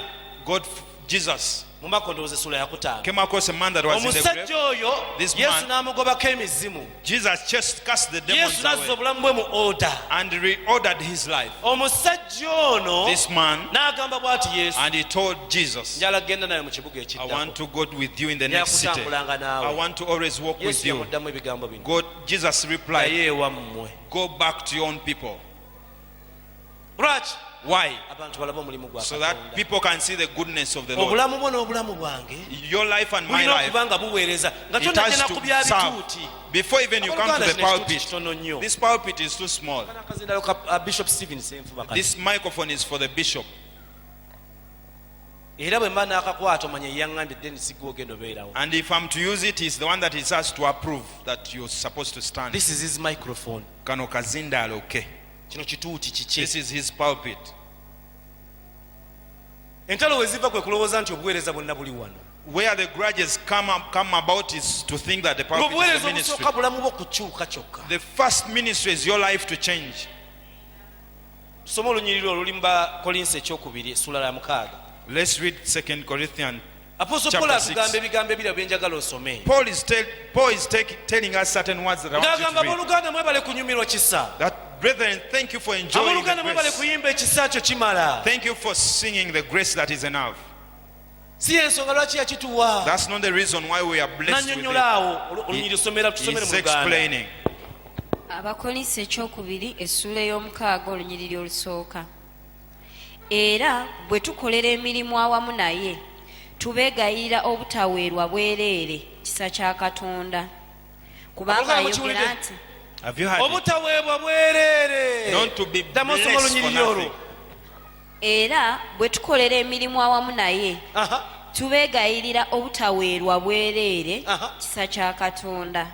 S2: Jesus
S1: mu Mako ndowooza essula yakutaano.
S2: came across a man that was in the grave.
S1: omusajja oyo
S2: This
S1: yesu
S2: man-
S1: n'amugobako emizimu.
S2: Jesus just cast the demons
S1: yesu n'azza
S2: away
S1: obulamu bwe mu oda.
S2: and reordered his life.
S1: omusajja ono
S2: This man,
S1: n'agamba bw'ati yesu
S2: and he told Jesus,
S1: njala kgenda naye mu kibuga
S2: I want
S1: ekiddako
S2: to go with you in the next city.
S1: yakutambulanga
S2: I
S1: naawe.
S2: want to always walk with
S1: yesu
S2: you.
S1: yamuddamu ebigambo bino
S2: God, Jesus replied,
S1: naye ewammwe.
S2: go back to your own people.
S1: lwaki
S2: Why?
S1: abantu balabe omulimu gwa
S2: So that
S1: Katonda.
S2: people can see the goodness of the Lord.
S1: obulamu bwo n'obulamu bwange
S2: Your life and my
S1: bulina
S2: life,
S1: okuba nga buweereza nga
S2: it
S1: tonajja
S2: has to
S1: nakubya
S2: serve.
S1: bituuti.
S2: Before even you come to
S1: Abooluganda
S2: the
S1: kino ekituuti
S2: pulpit,
S1: kitono nnyo.
S2: this pulpit is too small.
S1: Akazindalo ka Bishop Stephen Senfuba kati.
S2: This microphone is for the bishop.
S1: era bwe mba n'akakwata omanye yaŋŋambye Dennis gwe ogenda obeerawo.
S2: And if I'm to use it, he's the one that is asked to approve that you're supposed to stand.
S1: This is his microphone.
S2: Kano kazindaalo, okay.
S1: kino kituuti kiki.
S2: This is his pulpit.
S1: entalo we ziva kwe kulowooza nti obuweereza bwonna buli wano.
S2: Where the grudges come about is to think that the pulpit is
S1: ng'obuweereza
S2: the ministry.
S1: obusooka bulamu bwo kukyuka kyokka.
S2: The first ministry is your life to change.
S1: tusome olunyiriri oluli mu Bakolinsi ekyokubiri essula ya 6.
S2: Let's read 2 Corinthians.
S1: Apostle
S2: Chapter
S1: Paul
S2: 6.
S1: atugamba ebigambo ebirala bye njagala osome.
S2: Paul is telling us certain words that I want you
S1: ng'agamba
S2: to read.
S1: abooluganda mwebale kunyumirwa kisa.
S2: That, brethren, thank you for enjoying the
S1: abooluganda mwebale
S2: grace.
S1: kuyimba ekisa kyo kimala.
S2: Thank you for singing the grace that is enough.
S1: si ensonga lwaki yakituwa.
S2: That's not the reason why we are blessed with
S1: nannyonnyola
S2: it.
S1: awo olunyiriri tusomera tusomere
S2: He's
S1: mu Luganda.
S2: explaining.
S3: Abakolinsi ekyokubiri essula ey'omukaaga olunyiriri olusooka. Era bwe tukolera emirimu awamu naye tubeegayirira obutaweerwa bwereere kisa kya Katonda. Kubanga
S1: Abaganda
S3: ayogera
S1: mukiwulidde?
S3: nti
S2: Have you heard it?
S1: obutaweebwa bwereere.
S2: Not to be
S1: Ddamu osoma
S2: blessed for
S1: olunyiriri olwo.
S2: nothing.
S3: era bwe tukolera emirimu awamu naye
S1: Aha.
S3: tubeegayirira obutaweerwa bwereere
S1: Aha.
S3: kisa kya Katonda.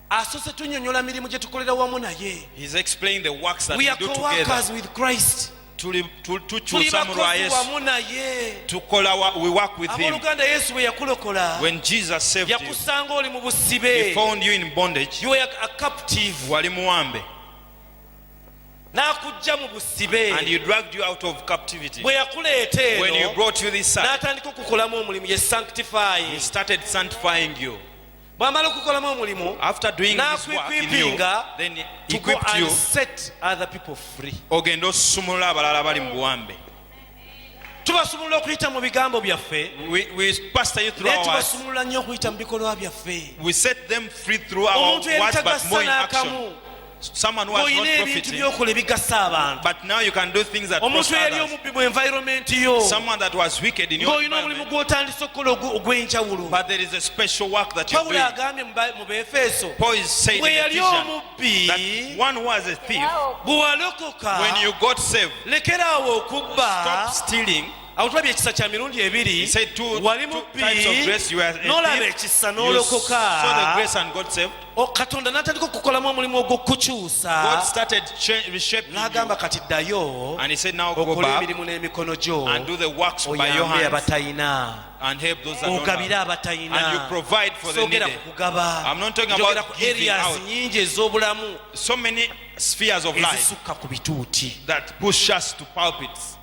S1: asose tunnyonnyola mirimu gye tukolera wamu naye.
S2: He's explaining the works that
S1: we
S2: we
S1: are
S2: do
S1: co-workers
S2: together.
S1: with Christ. tuli
S2: Tukyusa mu lwa
S1: bakozi
S2: Yesu.
S1: wamu naye.
S2: We work with him.
S1: abooluganda yesu bwe yakulokola
S2: When Jesus saved you,
S1: yakusanga oli mu
S2: he
S1: busibe.
S2: found you in bondage.
S1: you were a captive.
S2: Wali muwambe.
S1: n'akujja mu busibe.
S2: And he dragged you out of captivity.
S1: bwe yakuleeta
S2: When he
S1: eno
S2: brought you this side,
S1: n'atandika okukolamu omulimu ye sanctifying.
S2: he started sanctifying you.
S1: bw'amala okukolamu omulimu
S2: After doing this work in you,
S1: n'akwekwipinga
S2: then he
S1: to go
S2: equipped
S1: and
S2: you.
S1: set other people free.
S2: Ogenda osumulula abalala bali mu buwambe.
S1: tubasumulula okuyita mu bigambo byaffe
S2: We pastor you through
S1: naye
S2: our words.
S1: tubasumulula nnyo okuyita mu bikolwa byaffe.
S2: We set them free through our
S1: omuntu yali
S2: words, but
S1: tagassa
S2: more in action.
S1: n'akamu
S2: Someone who has not
S1: ng'olina ebintu
S2: profited,
S1: by'okola ebigasa abantu.
S2: but now you can do things that
S1: omuntu
S2: prosper
S1: eyali
S2: others.
S1: omubbi mu environment yo
S2: Someone that was wicked in your
S1: ng'olina omulimu
S2: environment,
S1: gw'otandise okukola ogw'enjawulo.
S2: but there is a special work that you're
S1: pawulo
S2: doing.
S1: agambye mu Befeso
S2: Paul is saying
S1: bwe
S2: in
S1: yali
S2: Ephesians
S1: omubbi
S2: that one who was a thief,
S1: bwe walokoka
S2: when you got saved,
S1: lekeraawo okubba
S2: stop stealing
S1: awo tulabye ekisa kya mirundi ebiri
S2: He said two
S1: wali
S2: types of grace. You are a
S1: n'olaba
S2: thief,
S1: ekisa
S2: you saw the
S1: n'olokoka
S2: grace and got saved.
S1: katonda n'atandika okukolamu omulimu ogw'okukyusa
S2: God started reshaping
S1: n'agamba
S2: you.
S1: kati ddayo
S2: And he said, now go
S1: okola
S2: back
S1: emirimu n'emikono gyo
S2: and do the works by your
S1: oyambe
S2: hands
S1: abatayina
S2: and help those that don't
S1: ogabire
S2: have.
S1: abatayina
S2: And you provide for the
S1: soogera
S2: needy.
S1: ku kugaba
S2: I'm not talking
S1: njogera
S2: about
S1: ku
S2: giving
S1: areas
S2: out.
S1: nyingi ez'obulamu
S2: So many spheres of life
S1: ezisukka ku bituuti
S2: that push us to pulpits.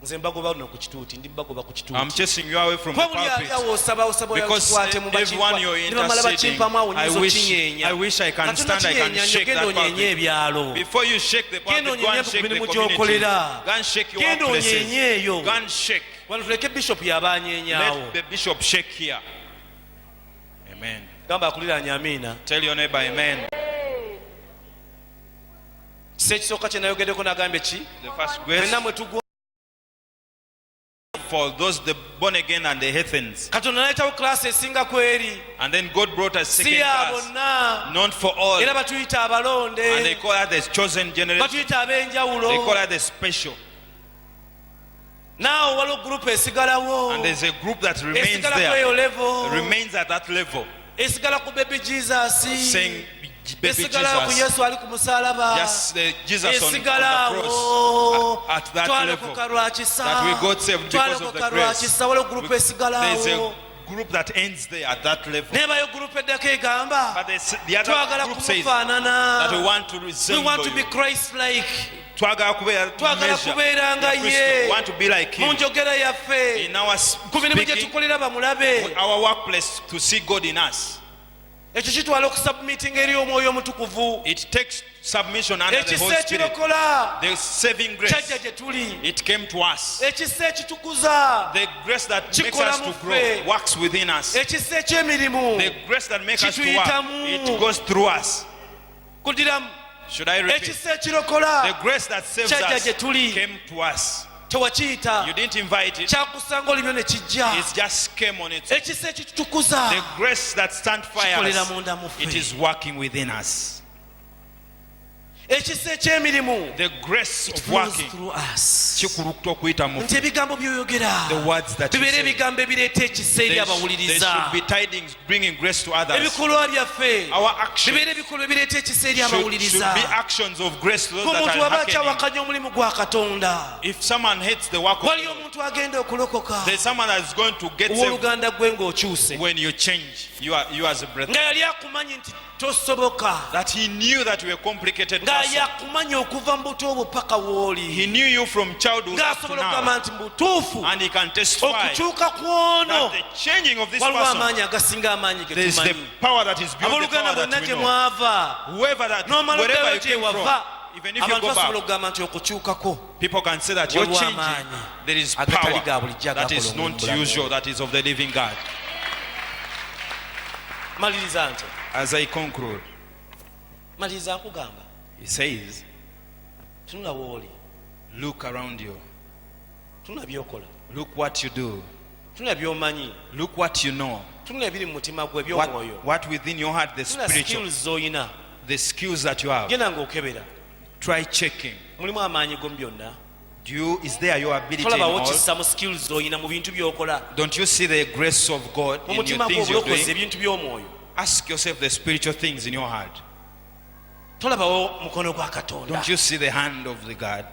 S1: nze mbagoba no ku kituuti ndi bagoba ku
S2: I'm
S1: kituuti
S2: chasing you away from the
S1: kwa buli
S2: pulpit.
S1: awo osaba
S2: Because
S1: yakikwate mu
S2: everyone you're interceding, I wish I can stand, I can shake that
S1: onyenye
S2: pulpit.
S1: ebyalo
S2: Before you shake the pulpit,
S1: Genda
S2: go and
S1: onyenye
S2: shake the
S1: ku mirimu
S2: community.
S1: gy'okolera.
S2: Go and shake your
S1: Genda
S2: places.
S1: onyenye eyo.
S2: Go and shake.
S1: wano tuleke bishop yabanyenyaawo
S2: Let the bishop shake here. Amen.
S1: gamba akuliraanya amiina
S2: Tell your neighbor amen.
S1: kisa ekisooka kye nayogeddeko nagambye ki
S2: The first grace
S1: fenna mwe tugwa
S2: for those the born again and the heathens.
S1: katonda naleetawo klasi esinga kweri
S2: And then God brought us second
S1: si ya
S2: class.
S1: bonna
S2: Not for all.
S1: era batuyita
S2: And they
S1: abalonde
S2: call us the chosen generation.
S1: batuyita
S2: They call
S1: ab'enjawulo
S2: us the special.
S1: naawe waliwo gurupu esigalawo
S2: And there's a group that remains
S1: esigala ku
S2: there.
S1: eyo levo
S2: Remains at that level.
S1: esigala ku bebi jesus
S2: Saying baby
S1: esigala ku
S2: Jesus.
S1: yesu ali ku musalaba
S2: Just Jesus on the
S1: esigalawo
S2: cross. At that level.
S1: twalokoka lwa kisa
S2: That we got saved because of the
S1: twalokoka lwa
S2: grace.
S1: kisa waliwo gurupu
S2: There's
S1: esigalawo
S2: a group that ends there at that level.
S1: nebayo gurupu eddako egamba
S2: But the other
S1: twagala
S2: group says that we
S1: kumufaanana
S2: want to
S1: we
S2: resemble
S1: want to be
S2: you.
S1: Christ like
S2: Twagala
S1: kubeera nga ye
S2: We want to be like
S1: mu
S2: him.
S1: njogera yaffe
S2: In our
S1: ku mirimu gye
S2: speaking,
S1: tukolera bamulabe
S2: our workplace, to see God in us.
S1: ekyo kitwala okusubmitinga eri omwoyo omutukuvu
S2: It takes submission under the Holy
S1: ekisa
S2: Spirit.
S1: ekirokola
S2: The saving
S1: kyajja
S2: grace,
S1: gye tuli
S2: it came to us.
S1: ekisa ekitukuza
S2: The grace that makes
S1: Kikola
S2: us to
S1: mu
S2: grow
S1: ffe.
S2: works within us.
S1: ekisa eky'emirimu
S2: The grace that makes us to work,
S1: Kituyitamu.
S2: it goes through us.
S1: kudiramu
S2: Should I repeat?
S1: ekisa ekirokola
S2: The grace that saves
S1: Kyajja
S2: us
S1: gye tuli.
S2: came to us.
S1: tewakiyita
S2: You didn't invite it.
S1: kyakusanga olibyo ne kijja
S2: It just came on its own.
S1: ekisa ekitutukuza
S2: The grace that stands fire
S1: kikolera
S2: us,
S1: munda mu
S2: it
S1: ffe
S2: is working within us.
S1: ekisa eky'emirimu
S2: The grace
S1: it
S2: of
S1: flows
S2: working
S1: through us
S2: kikulukuta okuyita mu
S1: nti ebigambo by'oyogera
S2: the words that you
S1: bibeere
S2: say.
S1: ebigambo ebireeta ekisa eri
S2: There
S1: abawuliriza
S2: should be tidings bringing grace to others.
S1: ebikolwa byaffe
S2: Our actions
S1: bibeere ebikolwa ebireeta ekisa eri
S2: should
S1: abawuliriza
S2: be actions of grace to those that
S1: omuntu
S2: are
S1: waba
S2: hearkening.
S1: akyawakanya omulimu gwa katonda
S2: If someone hates the work of
S1: waliyo
S2: God,
S1: omuntu agenda okulokoka
S2: there's someone that's going to get saved
S1: owooluganda gwe ng'okyuse
S2: when you change. You as a brother.
S1: nga yali akumanyi nti tosoboka
S2: That he knew that you were a complicated
S1: nga
S2: person.
S1: yakumanyi okuva mu buto obwo paka
S2: He
S1: w'oli
S2: knew you from childhood up to
S1: ng'asobola okugamba
S2: now.
S1: nti mu butuufu
S2: And he can testify
S1: okukyuka kw'ono
S2: that the changing of this
S1: waliwo
S2: person,
S1: amaanyi agasinga amaanyi ge
S2: there is the
S1: tumanyi
S2: power that is beyond the
S1: abooluganda
S2: power
S1: bonna
S2: that we
S1: gye
S2: know.
S1: mwava
S2: Whoever that,
S1: n'omala
S2: wherever
S1: oddayo
S2: you
S1: gye
S2: came from,
S1: wava
S2: even if you
S1: abantu
S2: go
S1: basobola
S2: back,
S1: okugamba nti okukyukako
S2: people can say that you're
S1: waliwo
S2: changing.
S1: amaanyi
S2: There is
S1: agatali ga
S2: power
S1: bulijjo
S2: that is
S1: agakola omulimu
S2: not
S1: bulamu.
S2: usual, that is of the living God.
S1: maliriza nti
S2: As I conclude,
S1: maliriza nkugamba
S2: he says,
S1: tunula w'oli
S2: look around you.
S1: tunula byokola
S2: Look what you do.
S1: tunula by'omanyi
S2: Look what you know.
S1: tunula ebiri mu mutima gwe by'omwoyo
S2: What within your heart, the
S1: tunula
S2: spiritual,
S1: skills z'olina
S2: the skills that you have.
S1: genda ng'okebera
S2: Try checking.
S1: mulimu amaanyi gomu byonna
S2: Is there your ability in
S1: tolabawo
S2: all?
S1: kisa mu skills z'olina mu bintu by'okola
S2: Don't you see the grace of God
S1: mu
S2: in your
S1: mutima
S2: things you're
S1: gw'obulokozi
S2: doing?
S1: ebintu by'omwoyo
S2: Ask yourself the spiritual things in your heart.
S1: tolabawo mukono gwa katonda
S2: Don't you see the hand of the God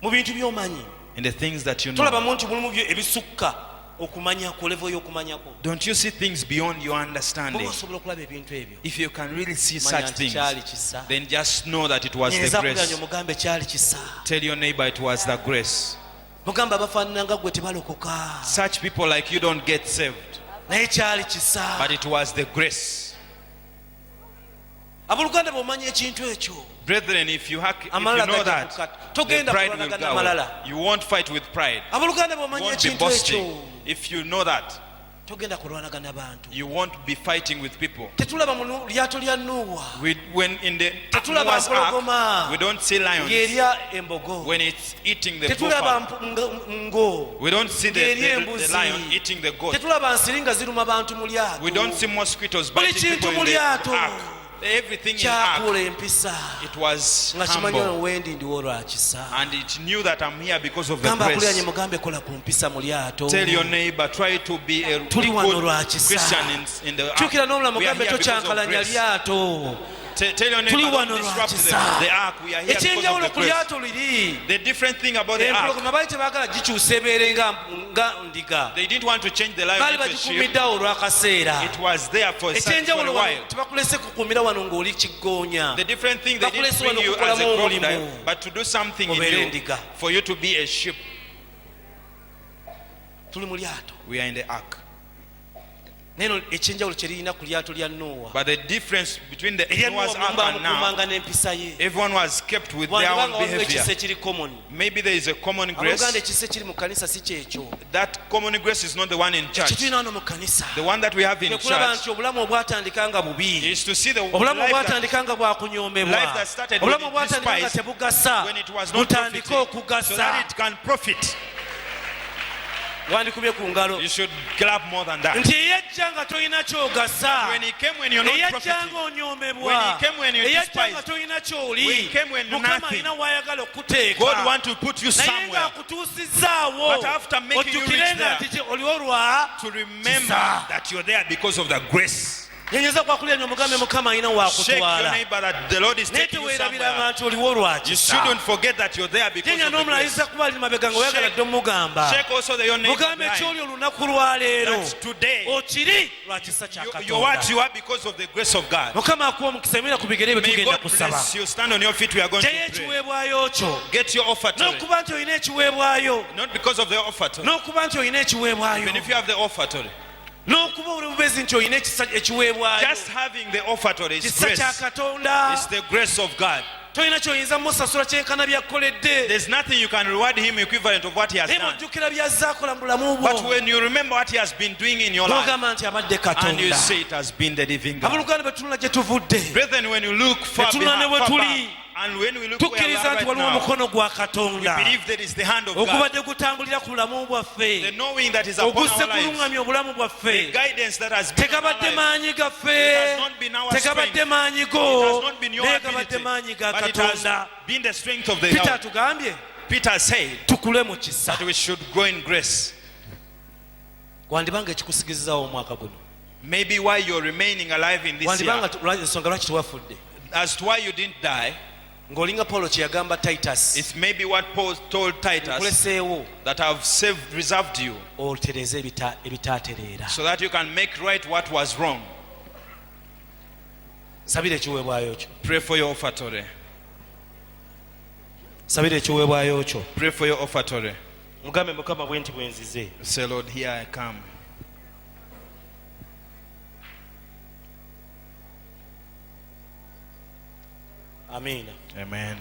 S1: mu bintu by'omanyi
S2: in the things that you know?
S1: tolabamu nti mulimu ebisukka okumanya ku levo y'okumanyako
S2: Don't you see things beyond your understanding?
S1: bwoba osobola okulaba ebintu ebyo
S2: If you can really see
S1: manya
S2: such
S1: nti
S2: things,
S1: kyali kisa
S2: then just know that it was the
S1: nyinza kulanya
S2: grace.
S1: omugambe kyali kisa
S2: Tell your neighbor it was the grace.
S1: mugamba abafaanana nga gwe tebalokoka
S2: Such people like you don't get saved,
S1: naye kyali kisa
S2: but it was the grace.
S1: abooluganda bw'omanya ekintu ekyo
S2: Brethren, if you
S1: Amalala
S2: know
S1: gajja
S2: that,
S1: kukata.
S2: the
S1: Togenda
S2: pride will
S1: kulwanagana
S2: go away.
S1: amalala.
S2: You won't fight with pride.
S1: abooluganda
S2: You
S1: bw'omanya
S2: won't be
S1: ekintu ekyo
S2: boasting. If you know that,
S1: togenda kulwanagana bantu
S2: you won't be fighting with people.
S1: tetulaba mu lyato lya nuuwa
S2: When in the
S1: Tetulaba
S2: Noah's
S1: mpologoma.
S2: ark, we don't see lions
S1: ng'erya embogo
S2: when it's eating the
S1: tetulaba
S2: buffalo.
S1: ngo
S2: We don't see
S1: ng'erya
S2: the lion
S1: embuzi
S2: eating the goat.
S1: tetulaba nsiri nga ziruma bantu mu lyato
S2: We don't see mosquitoes
S1: buli
S2: biting
S1: kintu
S2: people
S1: mu
S2: in the
S1: lyato
S2: ark. everything in Ark,
S1: kyakuula empisa
S2: it was
S1: nga kimanyi ono
S2: humble.
S1: wendi ndiwo olwakisa.
S2: And it knew that I'm here because of the
S1: gamba akuliranye
S2: grace.
S1: mugambe kola ku mpisa mu lyato.
S2: Tell your neighbor, try to be a
S1: Tuli wano
S2: good
S1: lwakisa.
S2: Christian in the Ark.
S1: kyukira n'omulamu
S2: We are
S1: mugambe
S2: here because of
S1: tokyankalanya
S2: grace.
S1: lyato.
S2: Tell your
S1: Tuli
S2: neighbor,
S1: wano
S2: don't disrupt
S1: lwakisa.
S2: the Ark. We are here because of
S1: ekyenjawulo
S2: the
S1: ku
S2: grace.
S1: lyato liri
S2: The different thing about the Ark,
S1: empologoma baali tebaagala gikyusa ebeere nga ndiga.
S2: they didn't want to change the life
S1: baali
S2: into a sheep.
S1: bagikuumiddeawo olw'akaseera.
S2: It was there for a
S1: ekyenjawulo
S2: while.
S1: wano tebakulese kukuumira wano ng'oli kiggoonya.
S2: The different thing, they didn't
S1: Bakulese
S2: bring
S1: wano
S2: you as a
S1: kukolamu
S2: crocodile,
S1: omulimu.
S2: but to do something in
S1: Obeere
S2: you,
S1: endiga.
S2: for you to be a sheep.
S1: tuli mu lyato.
S2: We are in the Ark.
S1: neno ekyenjawulo kye lirina ku lyato lya Nowa.
S2: But the difference between the
S1: erya
S2: Noah's
S1: Nowa
S2: Ark and now,
S1: bamukuumanga n'empisa ye.
S2: everyone was kept with their own
S1: wandibanga waliwo ekisa
S2: behavior.
S1: ekiri common.
S2: Maybe there is a common
S1: abooluganda
S2: grace.
S1: ekisa ekiri mu kanisa si kyekyo.
S2: That common grace is not the one in church.
S1: kitulina wano mu kanisa.
S2: The one that we have in
S1: kulaba
S2: church
S1: nti obulamu obwatandika nga bubi.
S2: is to see the
S1: obulamu
S2: life that,
S1: obwatandika nga bwakunyoomebwa.
S2: life that started when
S1: obulamu
S2: it
S1: obwatandika nga
S2: despised,
S1: tebugasa.
S2: when it was not
S1: butandike
S2: profiting, so
S1: okugasa.
S2: that it can profit.
S1: wandikubye ku ngalo.
S2: You should clap more than that.
S1: nti eyajja nga tolina kyogasa.
S2: When he came when you're not
S1: eyajja
S2: profiting,
S1: nga onyoomebwa.
S2: when he came when you're
S1: eyajja
S2: despised,
S1: nga tolina
S2: when he
S1: kyoli.
S2: came when you're
S1: mukama
S2: nothing,
S1: alina wayagala okuteeka.
S2: God want to put you
S1: naye
S2: somewhere
S1: ng'akutuusizaawo.
S2: But after making you
S1: ojjukire
S2: reach
S1: nga
S2: there,
S1: nti oliwo lwa.
S2: to remember
S1: Kisa.
S2: that you're there because of the grace.
S1: nyenyeza kwakulya omugambe mukama alina
S2: Shake your
S1: waakutwala.
S2: neighbor that the Lord is
S1: naye
S2: taking you
S1: teweerabiranga
S2: somewhere.
S1: nti oliwo
S2: You
S1: lwakisa.
S2: shouldn't forget that you're there because
S1: jenya
S2: of the grace.
S1: n'omulayiza kuba ali mabega nga oyagadde omugamba.
S2: Shake also your neighbor
S1: mugambe
S2: behind.
S1: kyoli olunaku lwa leero.
S2: That today
S1: okiri lwa kisa kya
S2: you're what
S1: katonda.
S2: you are because of the grace of God.
S1: mukama akuwa omukisa emira ku bigere bye
S2: May
S1: tugenda
S2: God
S1: kusaba.
S2: bless you. Stand on your feet. We are going to
S1: gyeyo
S2: pray.
S1: ekiweebwayo kyo.
S2: Get your offertory.
S1: n'okuba nti olina ekiweebwayo.
S2: Not because of the offertory.
S1: n'okuba nti olina ekiweebwayo.
S2: Even if you have the offertory.
S1: n'okuba oli bubezi nti olina ekiweebwayo.
S2: Just having the offertory is
S1: kisa
S2: grace.
S1: kya katonda.
S2: It's the grace of God.
S1: tolina kyoyinza musasula kyenkana byakkoledde.
S2: There's nothing you can reward him equivalent of what he has
S1: naye
S2: done.
S1: bw'ojjukira by'azze akola mu bulamu bwo.
S2: But when you remember what he has been doing in your life,
S1: n'ogamba nti abadde
S2: and you
S1: katonda.
S2: say it has been the living God.
S1: abooluganda betunula gye tuvudde.
S2: Brethren, when you look far
S1: Netulula ne bwe
S2: far
S1: tuli.
S2: back, and when we look where we
S1: tukkiriza
S2: are
S1: nti
S2: right
S1: waliwo
S2: now,
S1: omukono gwa
S2: we
S1: katonda
S2: believe that is the hand of God.
S1: ogubadde gutambulira ku bulamu
S2: The
S1: bwaffe.
S2: knowing that is upon
S1: ogusse
S2: our lives.
S1: kulungamya obulamu
S2: The
S1: bwaffe.
S2: guidance that has been on our
S1: tegabadde
S2: lives.
S1: maanyi
S2: It
S1: gaffe.
S2: has not been our
S1: tegabadde
S2: strength.
S1: maanyi
S2: It
S1: go.
S2: has not been your
S1: naye
S2: ability.
S1: gabadde maanyi ga
S2: But it has
S1: katonda.
S2: been the strength of the
S1: peter
S2: Lord.
S1: atugambye
S2: Peter said
S1: tukule mu kisa.
S2: that we should go in grace.
S1: wandibanga ekikusigizizaawo omwaka guno.
S2: Maybe why you're remaining alive in this
S1: wandibanga
S2: year,
S1: ensonga lwaki tewafudde.
S2: as to why you didn't die,
S1: ng'olinga paulo kye yagamba titus.
S2: it's maybe what Paul told Titus,
S1: nkuleseewo
S2: that I've reserved you
S1: otereeze ebitaatereera.
S2: so that you can make right what was wrong.
S1: sabira ekiweebwayo kyo.
S2: Pray for your offertory.
S1: sabira ekiweebwayo kyo.
S2: Pray for your offertory.
S1: mugambe mukama bwe nti bwe nzize.
S2: Say, Lord, here I come.
S1: amiina.
S2: Amen.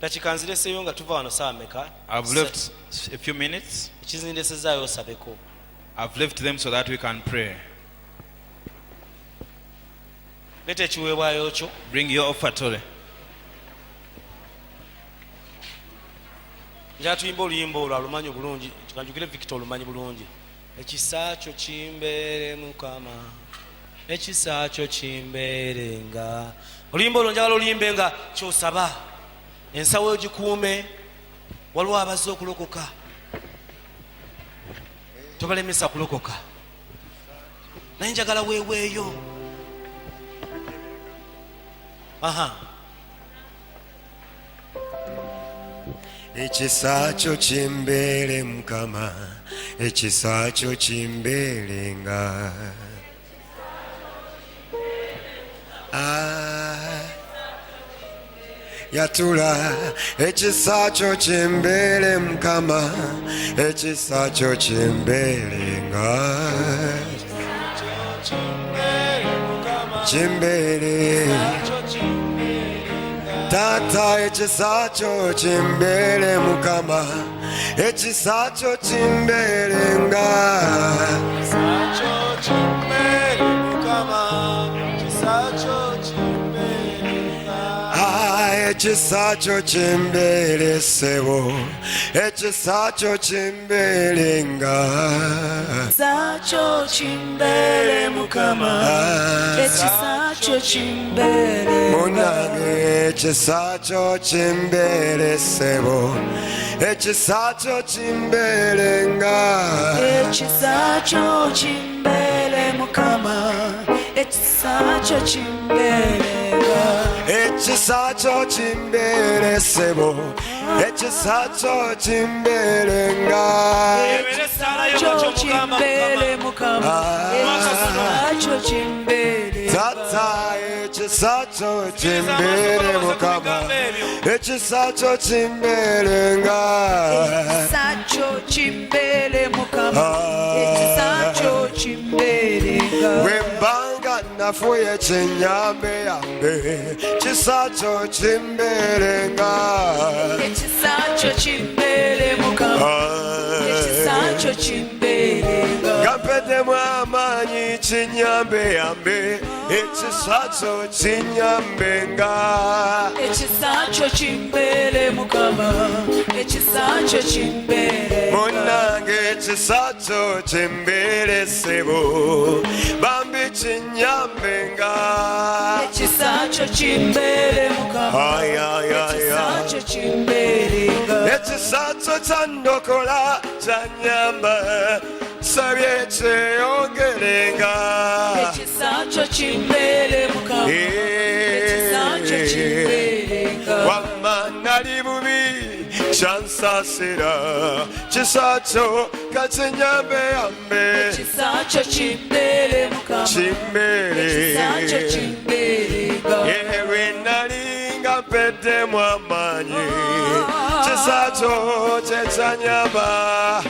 S1: dakika nzireseeyo nga tuva wano saa meka.
S2: I've left a few minutes.
S1: ekizindiresezaayo osabeko.
S2: I've left them so that we can pray.
S1: leeta ekiweebwayo kyo.
S2: Bring your offertory.
S1: njala tuyimba oluyimba olwo alumanyi bulungi. kanjukire victor olumanyi bulungi. ekisa kyo kimbeere mukama. ekisa kyo kimbeerenga. oluyimba olwo njagala oluyimbe nga kyosaba. ensawo ogikuume. waliwo abazze okulokoka. tobalemesa kulokoka. naye njagala weeweeyo. aha.
S4: ekisa kyo kimbeere mukama, ekisa kyo kimbeerenga. yatula ekisa kyo kimbeere mukama, ekisa kyo kimbeerenga. kimbeere tata, ekisa kyo kimbeere mukama, ekisa kyo kimbeerenga. ekisa kyo kimbeere ssebo, ekisa kyo kimbeerenga.
S5: ekisa kyo kimbeere mukama, ekisa kyo kimbeerenga
S4: munange ekisa kyo kimbeere ssebo ekisa kyo kimbeerenga
S5: ekisa kyo kimbeere mukama ekisa kyo kimbeerenga
S4: ekisa kyo kimbeere ssebo ekisa kyo kimbeerenga
S5: kyo kimbeere mukama ekisa kyo kimbeere
S4: tata ekisa kyo kimbeere mukama ekisa kyo kimbeerenga
S5: ekisa kyo kimbeere mukama ekisa kyo kimbeerenga
S4: bwe mbanga nafuye kinyambe yambe ekisa kyo kimbeerenga
S5: ekisa kyo kimbeere mukama ekisa kyo kimbeerenga
S4: gampeddemu amaanyi kinyambe yambe ekisa kyo kinyambenga
S5: ekisa kyo kimbeere mukama ekisa kyo kimbeere
S4: munange ekisa kyo kimbeere ssebo bambi kinyambenga
S5: ekisa kyo kimbeere mukama ekisa kyo kimbeerenga
S4: ekisa kyo kyandokola kyanyamba sabye kyeyongerenga
S5: ekisa kyo kimbeere mukama ekisa kyo kimbeerenga
S4: wamma nali bubi kyansasira kisa kyo kakinyambe yambe
S5: ekisa kyo kimbeere mukama
S4: kimbeere
S5: ekisa kyo kimbeerenga
S4: yewe nali nga mpeddemu amaanyi kisa kyo kyekyanyamba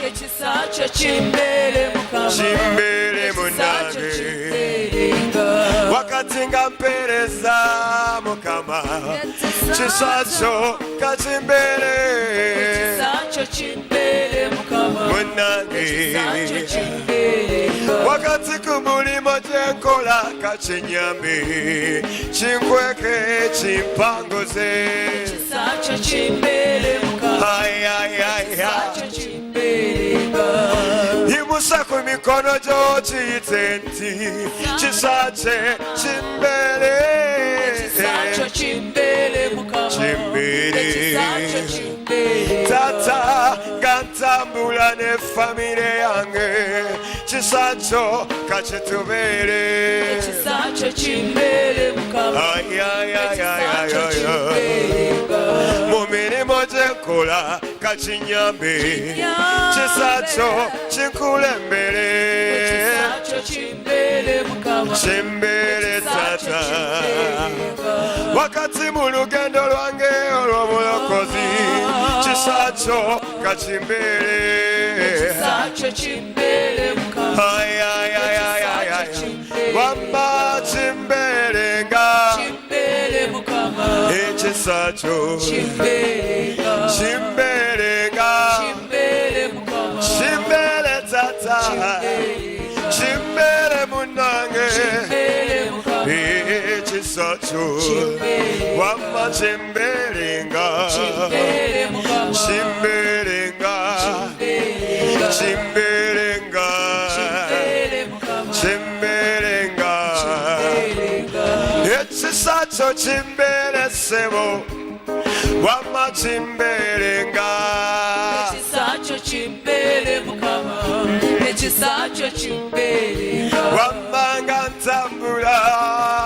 S5: ekisa kyo kimbeere mukama
S4: kimbeere
S5: ekisa kyo
S4: munange
S5: kimbeerenga
S4: wakati nga mpeereza mukama kisa kyo kakimbeere
S5: ekisa kyo kimbeere mukama
S4: munange
S5: ekisa kyo kimbeerenga
S4: wakati ku mulimo gyenkola kakinyambe kinkweke kimpanguze
S5: ekisa kyo kimbeere mukama ekisa kyo kimbeerenga
S4: yimusa ku mikono gyo kiyite nti kisa kye kimbeere
S5: ekisa kyo kimbeere mukama
S4: kimbeere
S5: ekisa kyo kimbeere
S4: tata nga ntambula ne famire yange kisa kyo kakitubeere
S5: ekisa kyo kimbeere mukama ekisa kyo kimbeerenga
S4: mu mirimu gyenkola kakinyambe kisa kyo kinkulembere
S5: ekisa kyo kimbeere mukama
S4: kimbeere tata
S5: kimbeerenga
S4: wakati mu lugendo lwange olw'obulokozi kisa kyo kakimbeere
S5: ekisa kyo kimbeere mukama
S4: wamma kimbeerenga
S5: kimbeere mukama
S4: ekisa kyo
S5: kimbeerenga
S4: kimbeerenga
S5: kimbeere mukama
S4: kimbeere tata kimbeere munange
S5: kimbeere mukama
S4: ekisa kyo
S5: kimbeere
S4: wamma kimbeerenga
S5: kimbeere mukama
S4: kimbeerenga
S5: kimbeerenga
S4: kimbeerenga
S5: kimbeere mukama
S4: kimbeerenga ekisa kyo kimbeere ssebo wamma kimbeerenga
S5: ekisa kyo kimbeere mukama ekisa kyo kimbeerenga
S4: wamma nga ntambula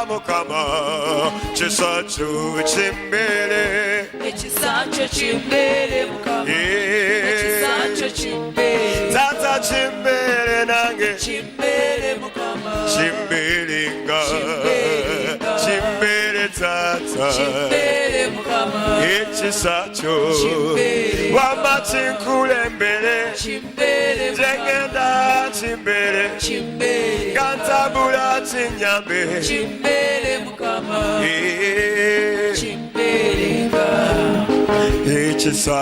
S4: mukama kisa kyo kimbeere
S5: ekisa kyo kimbeere mukama ekisa kyo kimbeere
S4: tata kimbeere nange
S5: kimbeere mukama
S4: kimbeerenga kimbeere tata
S5: kimbeere mukama
S4: ekisa kyo
S5: Kimbeere.
S4: wamma kinkulembere
S5: kimbeere
S4: gyengenda kimbeere
S5: kimbeere
S4: nga ntambula kinyambe
S5: kimbeere mukama kimbeerenga
S4: ekisa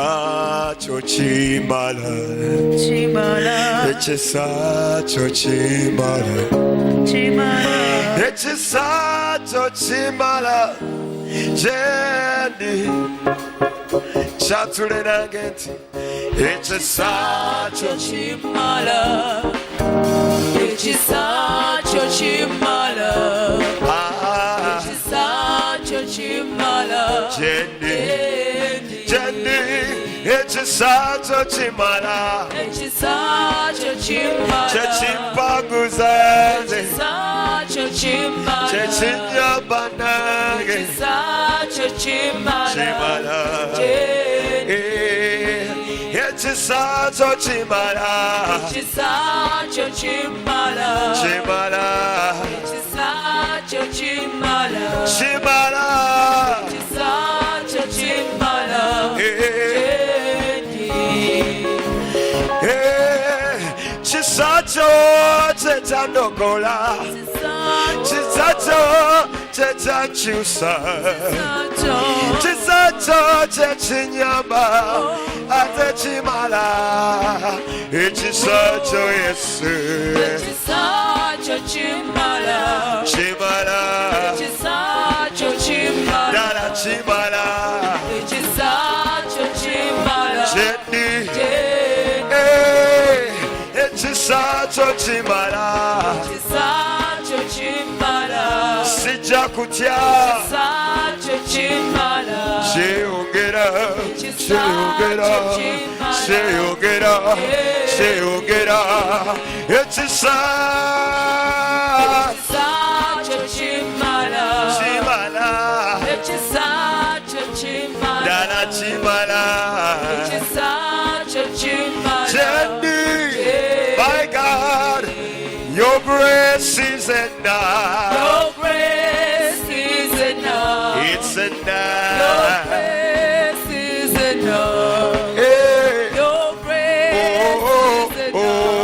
S4: kyo kimala
S5: kimala
S4: ekisa kyo kimala
S5: kimala
S4: ekisa kyo kimala gyendi kyatule nange nti ekisa kyo
S5: kimala ekisa kyo kimala
S4: Jendi, echisacho chimala,
S5: Echisacho chimala.
S4: chechimpanguzaze,
S5: Echisacho chimala.
S4: chechinyabanage,
S5: Echisacho chimala.
S4: chimala.
S5: Jendi.
S4: Echisacho chimala,
S5: Echisacho chimala.
S4: chimala,
S5: Echisacho chimala.
S4: chimala.
S5: Echisacho chimala. Jendi.
S4: Chisacho chechandokola, chisacho chechachusa, chisacho chechinyamba, atechimala, chisacho yesu,
S5: Echisacho chimala.
S4: chimala,
S5: Echisacho chimala.
S4: dara chimala,
S5: Echisacho chimala.
S4: jendi,
S5: Jendi.
S4: chisacho chimala,
S5: Echisacho chimala.
S4: sijakutya.
S5: Echisacho chimala.
S4: Sheongera, Sheongera, Sheongera,
S5: Echisacho chimala.
S4: Chimala,
S5: Echisacho chimala.
S4: Dana Chimala,
S5: Echisacho chimala.
S4: Jendi, my God, your grace is enough,
S5: Your grace is enough.
S4: it's
S5: Your
S4: enough.
S5: grace is enough.
S4: Hey.
S5: Your grace is enough.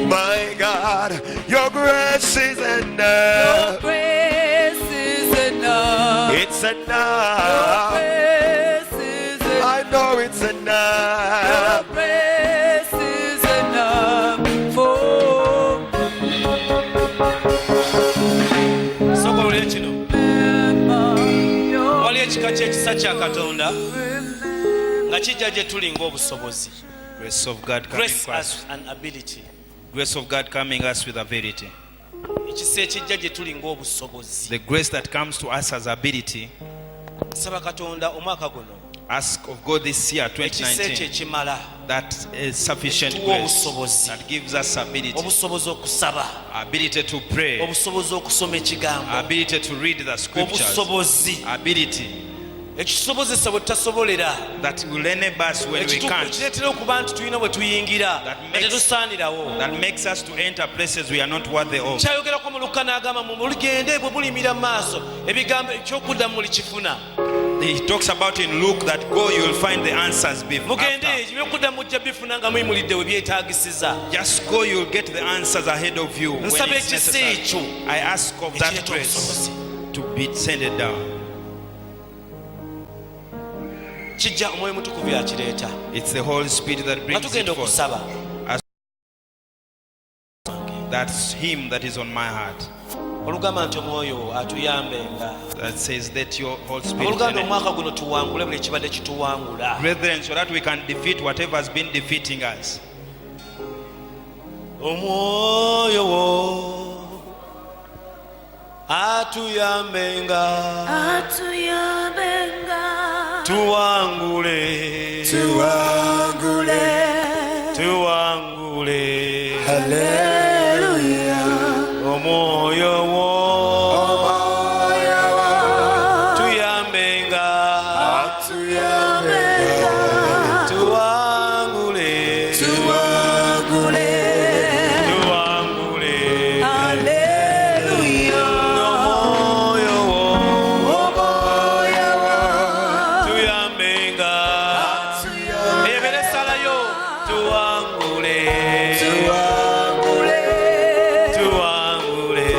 S4: My God, your grace is
S5: Your
S4: enough.
S5: grace is enough.
S4: It's
S5: Your
S4: enough.
S5: grace is enough.
S4: I know it's
S5: Your
S4: enough.
S5: grace is enough for
S1: sokololya kino
S5: me.
S1: waliyo ekika ky'ekisa kya katonda nga kijja gye tuli ng'obusobozi.
S2: Grace of God coming
S1: Grace
S2: to us.
S1: as an ability.
S2: Grace of God coming us with ability.
S1: ekisa ekijja gye tuli ng'obusobozi.
S2: The grace that comes to us as ability.
S1: saba katonda omwaka guno
S2: Ask of God this year,
S1: ekisa ekyo
S2: 2019,
S1: ekimala
S2: that is sufficient
S1: Tuwa
S2: grace
S1: obusobozi.
S2: that gives us ability.
S1: obusobozi okusaba,
S2: Ability to pray.
S1: obusobozi okusoma ekigambo,
S2: Ability to read the scriptures.
S1: obusobozi
S2: Ability
S1: ekisobozesa bwe tutasobolera,
S2: that will enable us when we can't.
S1: ekireetera okuba nti tulina bwe tuyingira
S2: That
S1: nga
S2: makes-
S1: tetusaanirawo.
S2: That makes us to enter places we are not worthy of.
S1: kyayogerako mu Luka n'agamba mu muligende bwe bulimira mu maaso ebigambo ekyokuddamu mulikifuna.
S2: He talks about in Luke that go, you will find the answers before.
S1: mugende
S2: After.
S1: ebyokuddamu mujja bifuna nga muyimulidde we byetaagisiza.
S2: Just go, you will get the answers ahead of you. When
S1: nsaba
S2: it's
S1: ekisa
S2: necessary.
S1: ekyo
S2: I ask of that
S1: ekireeta
S2: grace
S1: obusobozi
S2: to be sent down.
S1: kijja omwoyo mutukuvu yakireeta.
S2: It's the Holy Spirit that
S1: nga
S2: brings it
S1: tugenda
S2: forth.
S1: okusaba
S2: That's Him that is on my heart.
S1: olugamba nti omwoyo atuyambe nga
S2: That says that your Holy Spirit.
S1: oluganda omwaka guno tuwangule buli ekibadde kituwangula.
S2: Brethren, so that we can defeat whatever has been defeating us.
S1: omwoyo wo atuyambenga
S5: Atuyambenga.
S1: tuwangule
S4: Tuangule,
S1: tuwangule
S4: hallelujah.
S1: omwoyo wo tuyambenga
S4: Tuyambenga,
S1: tuwangule
S4: tuangule,
S1: tuwangule
S5: Hallelujah.
S1: omwoyo wo
S4: omoya wa,
S1: tuyambenga
S4: tuyambenga,
S1: eberesalayo tuwangule
S4: tuangule,
S1: tuwangule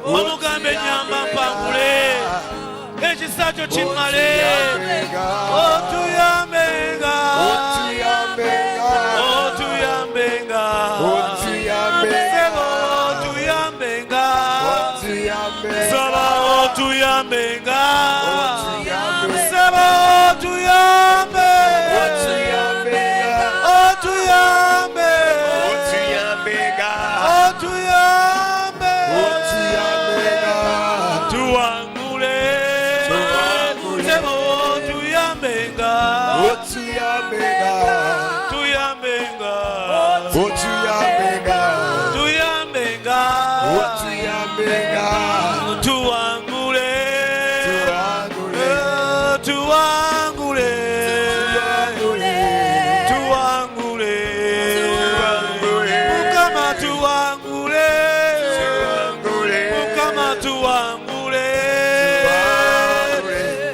S1: omugambe nyamba mpangule ekisa kyo kimale otuyambenga otuyambenga sebo otuyambenga saba otuyambenga sebo otuyambe otuyambe otuyambe tuwangule sebo otuyambenga tuyambenga tuyambenga tuwangule tuwangule tuwangule mukama tuwangule mukama tuwangule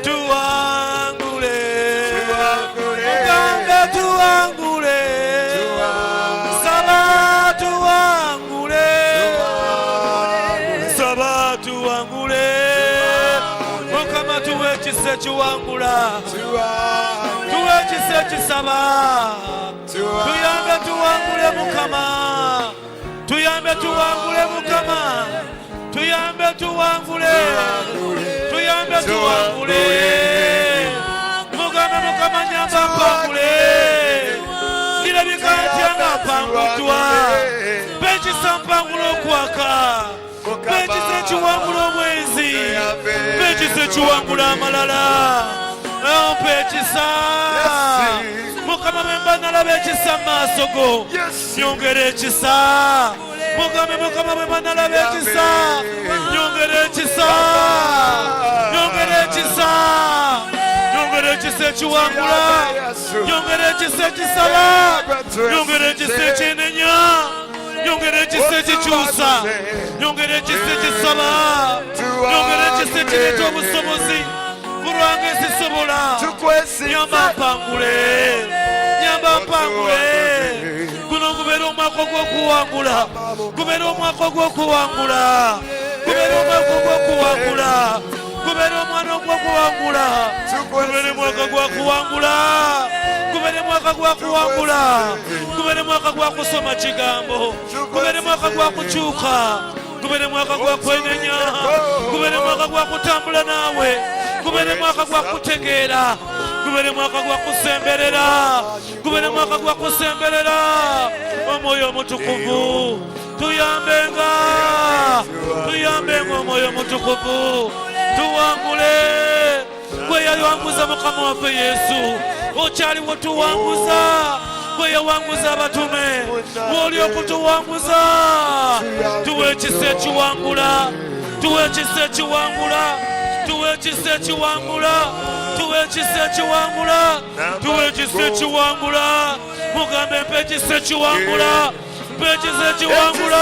S1: tuwangule mukama tuwangule saba tuwangule saba tuwangule mukama tuwe ekisa ekiwangula tuwe ekisa ekisaba tuyambe tuwangule mukama tuyambe tuwangule mukama tuyambe tuwangule tuyambe tuwangule mugambe mukama nyamba mpangule kirabika ntyanga mpangutwa pekisa mpangula okwaka pekisa ekiwangula omwezi pekisa ekiwangula amalala pekisa mukama bemba nalaba ekisa mu maaso go nyongera ekisa mugambe mukama bemba nalaba ekisa nyongera ekisa nyongera ekisa nyongera ekisa ekiwangula nyongera ekisa ekisaba nyongera ekisa ekyenenya nyongera ekisa ekikyusa nyongera ekisa ekisaba nyongera ekisa ekireeta obusobozi kulwanga esisobola nyamba mpangule nyamba mpangule guno gubeera omwaka ogw'okuwangula gubeera omwaka ogw'okuwangula gubeera omwaka ogw'okuwangula gubeera omwana ogw'okuwangula gubeera omwaka gwakuwangula gubeera omwaka gwakuwangula gubeera omwaka gwakusoma kigambo gubeera omwaka gwakukyuka gubeera omwaka gwakwenenya gubeera omwaka gwakutambula naawe gubeera omwaka gwakutegeera gubeera omwaka gwakusemberera gubeera omwaka gwakusemberera omwoyo omutukuvu tuyambenga tuyambenga omwoyo omutukuvu tuwangule gwe yawanguza mukama waffe yesu okyaliwo tuwanguza gwe yawanguza abatume bw'oli okutuwanguza tuwe ekisa ekiwangula tuwe ekisa ekiwangula tuwe ekisa ekiwangula tuwe ekisa ekiwangula tuwe ekisa ekiwangula mugambe mpa ekisa ekiwangula mpa ekisa ekiwangula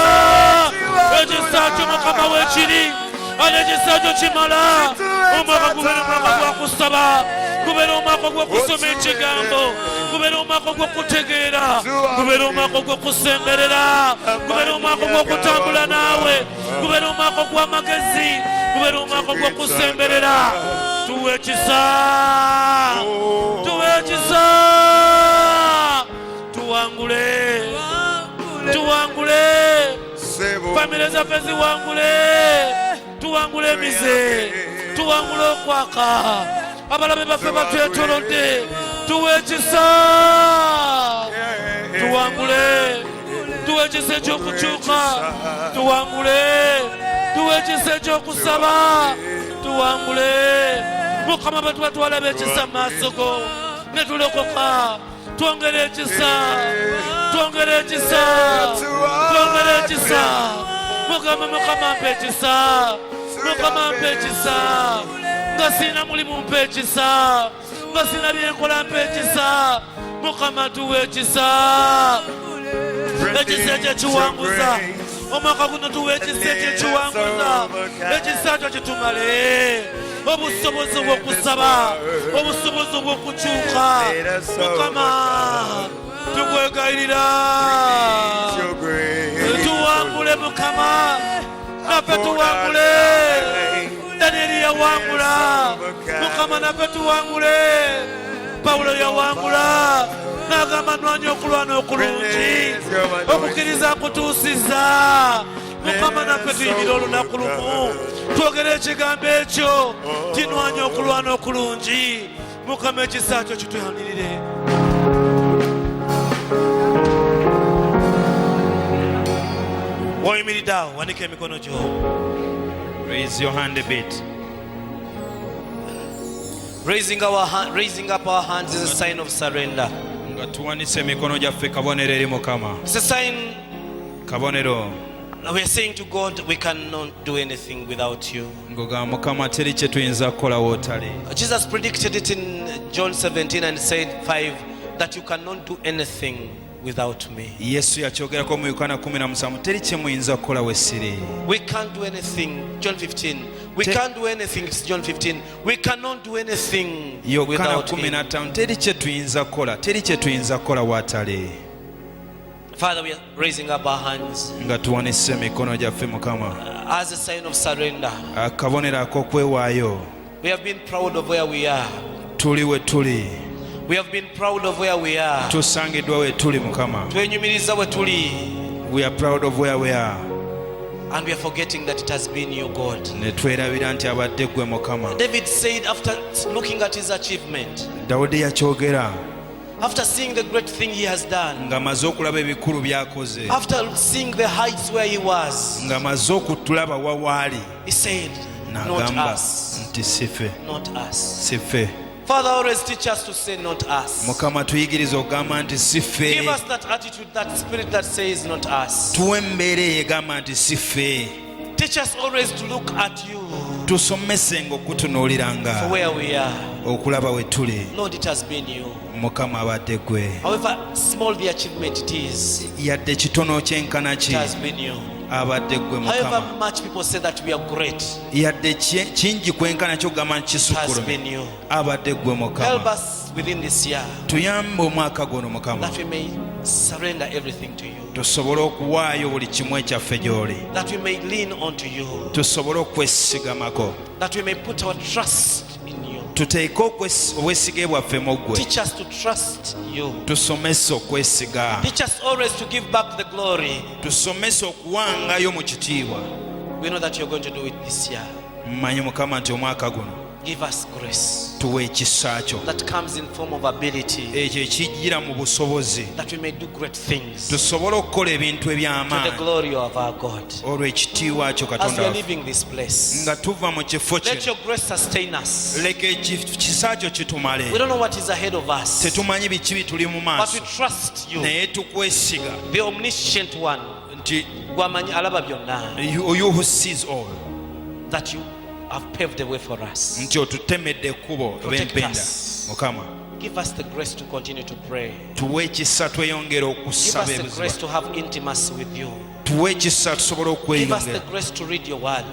S1: ekisa kyo mukama weekiri ate ekisa kyo kimala omwaka gubeera omwaka gwakusaba gubeera omwaka gw'okusoma ekigambo gubeera omwaka gw'okutegeera gubeera omwaka gw'okusemberera gubeera omwaka gw'okutambula naawe gubeera omwaka gw'amagezi gubeera omwaka gw'okusemberera tuwe ekisa tuwe ekisa tuwangule tuwangule famire zaffe ziwangule tuwangule emize tuwangule okwaka abalabe baffe batwetolodde tuwe ekisa tuwangule tuwe ekisa ekyokukyuka tuwangule tuwe ekisa ekyokusaba tuwangule mukama batuba twalaba ekisa mu maaso go ne tulokoka twongere ekisa twongere ekisa twongere ekisa mukama mpa ekisa mukama mpa ekisa nga sina mulimu mpa ekisa nga sina byenkola mpa ekisa mukama tuwe ekisa ekisa ekyo ekiwanguza omwaka guno tuwe ekisa ekyo ekiwanguza ekisa ekyo kitumale obusobozi bw'okusaba obusobozi bw'okukyuka mukama tukwegayirira tuwangule mukama nga
S4: for
S6: tuwangule.
S4: thy
S6: Danieli yawangula. Mukama naffe tuwangule. Pawulo yawangula. N'agamba nnwanye okulwana okulungi. Okukkiriza kutuusiza. Mukama naffe tuyimire olunaku lumu. Twogere ekigambo ekyo. Tinwanye okulwana okulungi. Mukama ekisa kyo kituyanirire. Oyimiridde awo wanika emikono gyo.
S2: Raise your hand a bit.
S1: Raising up our hands is a sign of surrender.
S2: Nga tuwanise emikono gyaffe kabonero eri Mukama.
S1: It's a sign
S2: Kabonero.
S1: we are saying to God, we cannot do anything without you.
S2: Ngoga Mukama teri kye tuyinza kukola wootali.
S1: Jesus predicted it in John 17 and said 5 that you cannot do anything without me.
S2: Yesu yakyogerako mu Yokaana 17 teri kye muyinza kukola we siri.
S1: We can't do anything. John 15. We can't do anything. It's John 15. We cannot do anything
S2: Yokaana
S1: without him.
S2: 15 teri kye tuyinza kukola, teri kye tuyinza kukola waatali.
S1: Father, we are raising up our hands
S2: Nga tuwanise emikono gyaffe Mukama.
S1: as a sign of surrender.
S2: Akabonero ak'okwewaayo.
S1: We have been proud of where we are.
S2: Tuli we tuli.
S1: We have been proud of where we are.
S2: Tusangiddwa we tuli Mukama.
S1: Twenyumiriza we tuli.
S2: We are proud of where we are.
S1: And we are forgetting that it has been you, God.
S2: Ne twerabira nti abadde ggwe Mukama.
S1: David said after looking at his achievement,
S2: Dawudi yakyogera
S1: after seeing the great thing he has done,
S2: ng'amaze okulaba ebikulu by'akoze,
S1: after seeing the heights where he was,
S2: ng'amaze okutulaba wawaali,
S1: he said, not
S2: n'agamba
S1: us,
S2: nti sife,
S1: not us.
S2: sife.
S1: Father, always teach us to say not us.
S2: Mukama tuyigiriza okugamba nti sife.
S1: Give us that attitude, that spirit that says not us.
S2: Tuwe embeera egamba nti sife.
S1: Teach us always to look at you
S2: Tusomese
S1: for
S2: ng'okutunuuliranga
S1: where we are.
S2: okulaba we tuli.
S1: Lord, it has been you.
S2: Mukama abadde ggwe.
S1: However small the achievement it is,
S2: Yadde kitono kyenkana
S1: it
S2: ki
S1: has been you.
S2: abadde ggwe
S1: However
S2: Mukama.
S1: much people say that we are great,
S2: Yadde kingi kwenkana ky'okugamba nti
S1: it has
S2: kisukkulume
S1: been you.
S2: abadde ggwe
S1: Help
S2: Mukama.
S1: us within this year
S2: Tuyambe omwaka guno Mukama.
S1: that we may surrender everything to you,
S2: Tusobole okuwaayo buli kimu ekyaffe gy'oli.
S1: that we may lean onto you,
S2: Tusobole okwesigamako.
S1: that we may put our trust in you.
S2: Tuteeke obwesige bwaffe mu ggwe.
S1: Teach us to trust you.
S2: Tusomese okwesiga.
S1: Teach us always to give back the glory.
S2: Tusomese okuwangayo mu kitiibwa.
S1: We know that you're going to do it this year.
S2: Mmanyi Mukama nti omwaka guno
S1: Give us grace
S2: tuwe ekisa kyo.
S1: that comes in form of ability,
S2: Ekyo ekijjira mu busobozi.
S1: that we may do great things to
S2: Tusobole okukola ebintu
S1: the
S2: eby'amaanyi
S1: glory of our God.
S2: olw'ekitiibwa kyo
S1: As we
S2: Katonda
S1: are
S2: waffe.
S1: leaving this place,
S2: Nga tuva mu kifo
S1: let
S2: kino,
S1: your grace sustain us.
S2: leka ekisa kyo kitumale.
S1: We don't know what is ahead of us,
S2: Tetumanyi biki bituli mu
S1: but we
S2: maaso,
S1: trust you,
S2: naye tukwesiga
S1: the omniscient one,
S2: nti
S1: Gwamanyi alaba byonna,
S2: you who sees all,
S1: that you have paved the way for us.
S2: nti otutemedde ekkubo
S1: Protect
S2: eb'empenda.
S1: us.
S2: Mukama
S1: Give us the grace to continue to pray.
S2: tuwe ekisa tweyongere
S1: Give
S2: okusaba
S1: us the grace
S2: ebizibu.
S1: to have intimacy with you.
S2: Tuwe ekisa tusobole
S1: Give us the
S2: okweyongera.
S1: grace to read your word.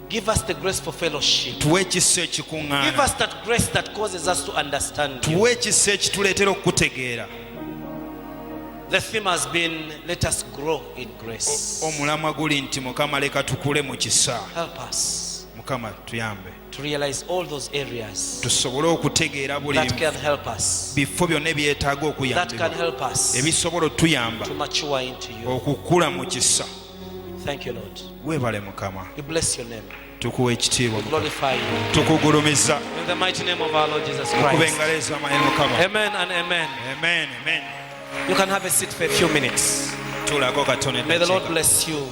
S1: Give us the grace for fellowship.
S2: Tuwe ekisa
S1: Give
S2: ekikuŋŋaana.
S1: us that grace that causes us to understand you.
S2: Tuwe ekisa ekituleetera okukutegeera.
S1: The theme has been, let us grow in grace.
S2: Omulamwa guli nti Mukama leka tukule mu kisa.
S1: Help us
S2: Mukama tuyambe.
S1: to realize all those areas
S2: Tusobole okutegeera buli
S1: that can help us,
S2: bifo byonna ebyetaaga
S1: that can
S2: okuyambibwa.
S1: help us
S2: Ebisobola otuyamba
S1: to mature into you.
S2: okukula mu kisa.
S1: Thank you, Lord.
S2: Weebale Mukama.
S1: We bless your name.
S2: Tukuwa ekitiibwa
S1: We
S2: Mukama.
S1: glorify you.
S2: Tukugulumiza.
S1: In the mighty name of our Lord Jesus
S2: Okuba
S1: Christ.
S2: engalo ez'amaanyi Mukama.
S1: Amen and amen.
S2: Amen, amen.
S1: You can have a seat for a few minutes.
S2: Tuulako katono
S1: May the Lord
S2: eddakiika.
S1: bless you.